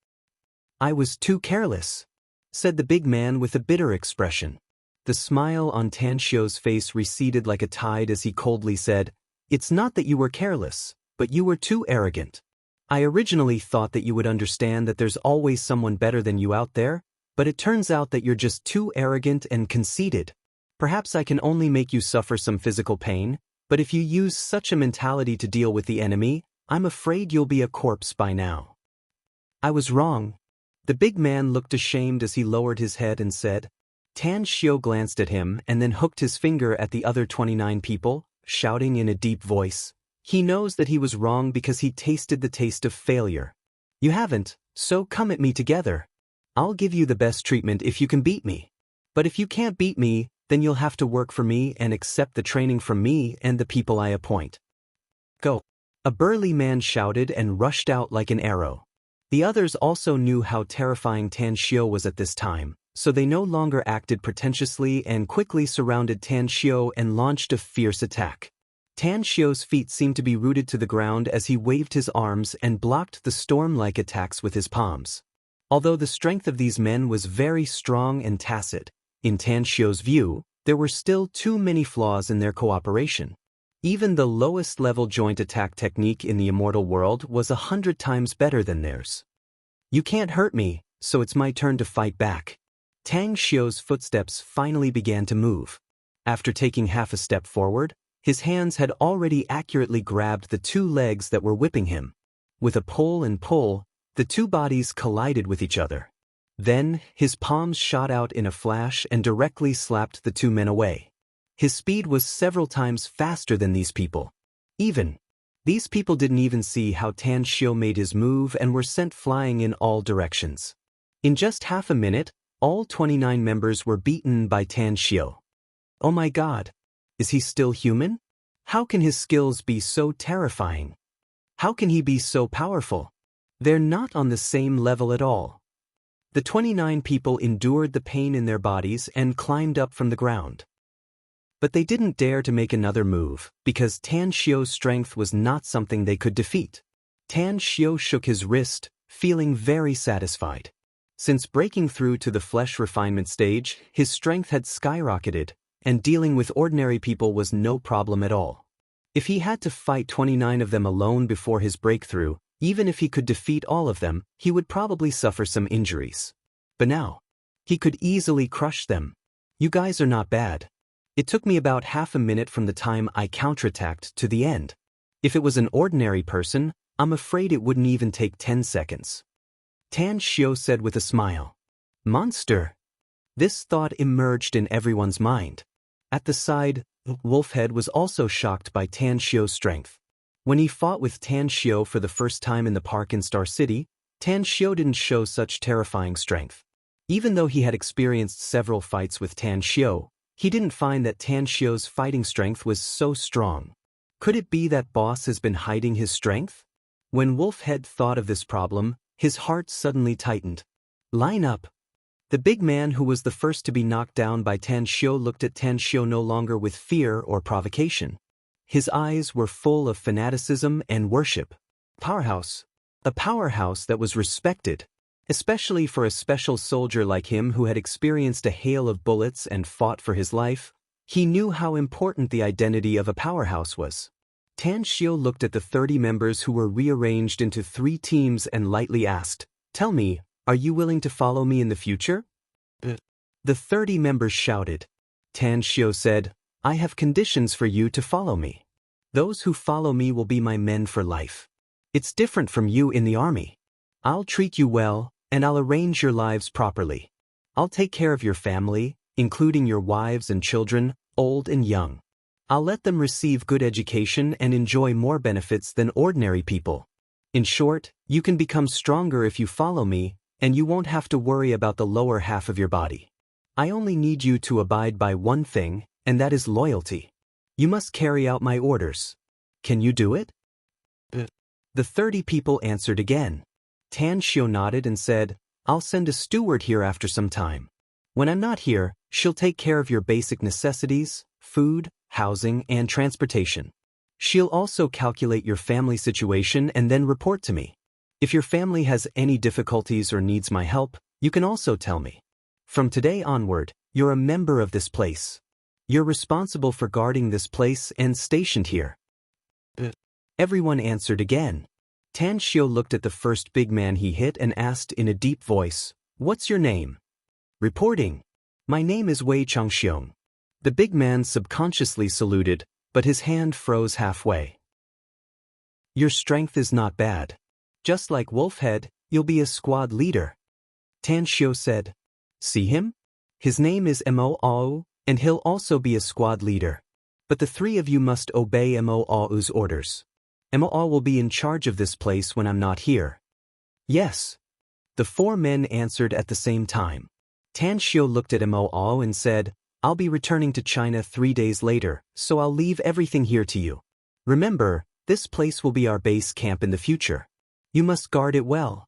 "I was too careless," said the big man with a bitter expression. The smile on Tan Xiu's face receded like a tide as he coldly said, "It's not that you were careless, but you were too arrogant. I originally thought that you would understand that there's always someone better than you out there, but it turns out that you're just too arrogant and conceited. Perhaps I can only make you suffer some physical pain, but if you use such a mentality to deal with the enemy, I'm afraid you'll be a corpse by now." "I was wrong." The big man looked ashamed as he lowered his head and said. Tan Xiu glanced at him and then hooked his finger at the other 29 people, shouting in a deep voice, "He knows that he was wrong because he tasted the taste of failure. You haven't, so come at me together. I'll give you the best treatment if you can beat me. But if you can't beat me, then you'll have to work for me and accept the training from me and the people I appoint. Go." A burly man shouted and rushed out like an arrow. The others also knew how terrifying Tan Xiu was at this time, so they no longer acted pretentiously and quickly surrounded Tan Xiu and launched a fierce attack. Tan Xiu's feet seemed to be rooted to the ground as he waved his arms and blocked the storm-like attacks with his palms. Although the strength of these men was very strong and tacit, in Tan Xiu's view, there were still too many flaws in their cooperation. Even the lowest-level joint attack technique in the immortal world was 100 times better than theirs. "You can't hurt me, so it's my turn to fight back." Tang Xiu's footsteps finally began to move. After taking half a step forward, his hands had already accurately grabbed the 2 legs that were whipping him. With a pull and pull, the 2 bodies collided with each other. Then, his palms shot out in a flash and directly slapped the 2 men away. His speed was several times faster than these people. These people didn't even see how Tan Xiu made his move and were sent flying in all directions. In just half a minute, all 29 members were beaten by Tan Xiu. Oh my God! Is he still human? How can his skills be so terrifying? How can he be so powerful? They're not on the same level at all. The 29 people endured the pain in their bodies and climbed up from the ground. But they didn't dare to make another move, because Tan Xiu's strength was not something they could defeat. Tan Xiu shook his wrist, feeling very satisfied. Since breaking through to the flesh refinement stage, his strength had skyrocketed, and dealing with ordinary people was no problem at all. If he had to fight 29 of them alone before his breakthrough, even if he could defeat all of them, he would probably suffer some injuries. But now, he could easily crush them. "You guys are not bad. It took me about half a minute from the time I counterattacked to the end. If it was an ordinary person, I'm afraid it wouldn't even take 10 seconds. Tan Xiu said with a smile. "Monster." This thought emerged in everyone's mind. At the side, Wolfhead was also shocked by Tan Xiu's strength. When he fought with Tan Xiu for the first time in the park in Star City, Tan Xiu didn't show such terrifying strength. Even though he had experienced several fights with Tan Xiu, he didn't find that Tan Xiu's fighting strength was so strong. Could it be that boss has been hiding his strength? When Wolfhead thought of this problem, his heart suddenly tightened. "Line up." The big man who was the first to be knocked down by Tan Xiu looked at Tan Xiu no longer with fear or provocation. His eyes were full of fanaticism and worship. Powerhouse. A powerhouse that was respected, especially for a special soldier like him who had experienced a hail of bullets and fought for his life. He knew how important the identity of a powerhouse was. Tan Xiu looked at the 30 members who were rearranged into 3 teams and lightly asked, "Tell me, are you willing to follow me in the future?" The 30 members shouted. Tan Xiu said, "I have conditions for you to follow me. Those who follow me will be my men for life. It's different from you in the army. I'll treat you well, and I'll arrange your lives properly. I'll take care of your family, including your wives and children, old and young. I'll let them receive good education and enjoy more benefits than ordinary people. In short, you can become stronger if you follow me, and you won't have to worry about the lower half of your body. I only need you to abide by one thing, and that is loyalty. You must carry out my orders. Can you do it? The 30 people answered again. Tan Xiu nodded and said, I'll send a steward here after some time. When I'm not here, she'll take care of your basic necessities, food, housing, and transportation. She'll also calculate your family situation and then report to me. If your family has any difficulties or needs my help, you can also tell me. From today onward, you're a member of this place. You're responsible for guarding this place and stationed here. Everyone answered again. Tan Xiu looked at the first big man he hit and asked in a deep voice, What's your name? Reporting. My name is Wei Changxiong. The big man subconsciously saluted, but his hand froze halfway. Your strength is not bad. Just like Wolfhead, you'll be a squad leader. Tan Xiu said. See him? His name is Mo, and he'll also be a squad leader. But the three of you must obey Mo's orders. Mo will be in charge of this place when I'm not here. Yes. The 4 men answered at the same time. Tan Xiu looked at Mo and said, I'll be returning to China 3 days later, so I'll leave everything here to you. Remember, this place will be our base camp in the future. You must guard it well.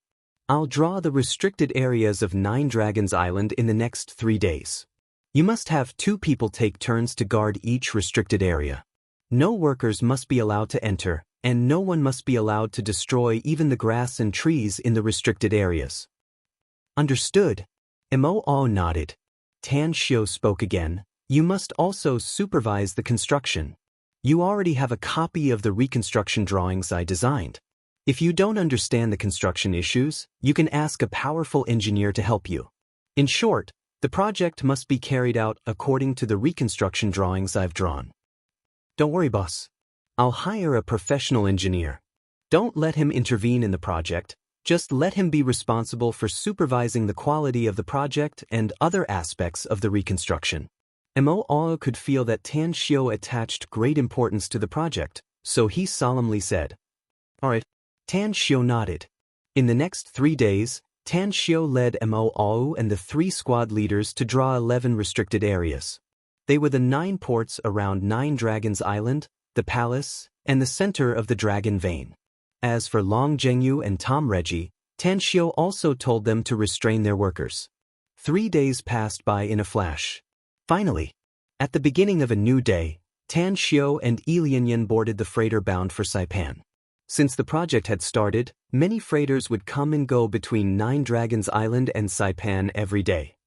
I'll draw the restricted areas of 9 Dragons Island in the next 3 days. You must have 2 people take turns to guard each restricted area. No workers must be allowed to enter, and no one must be allowed to destroy even the grass and trees in the restricted areas. Understood. Mo nodded. Tan Xiu spoke again. You must also supervise the construction. You already have a copy of the reconstruction drawings I designed. If you don't understand the construction issues, you can ask a powerful engineer to help you. In short, the project must be carried out according to the reconstruction drawings I've drawn. Don't worry, boss. I'll hire a professional engineer. Don't let him intervene in the project, just let him be responsible for supervising the quality of the project and other aspects of the reconstruction. Mo could feel that Tan Xiu attached great importance to the project, so he solemnly said, All right. Tan Xiu nodded. In the next 3 days, Tan Xiu led Mo and the 3 squad leaders to draw 11 restricted areas. They were the 9 ports around 9 Dragons Island, the palace, and the center of the Dragon Vein. As for Long Zhengyu and Tom Reggie, Tan Xiu also told them to restrain their workers. 3 days passed by in a flash. Finally, at the beginning of a new day, Tan Xiu and Yi Lianyan boarded the freighter bound for Saipan. Since the project had started, many freighters would come and go between 9 Dragons Island and Saipan every day.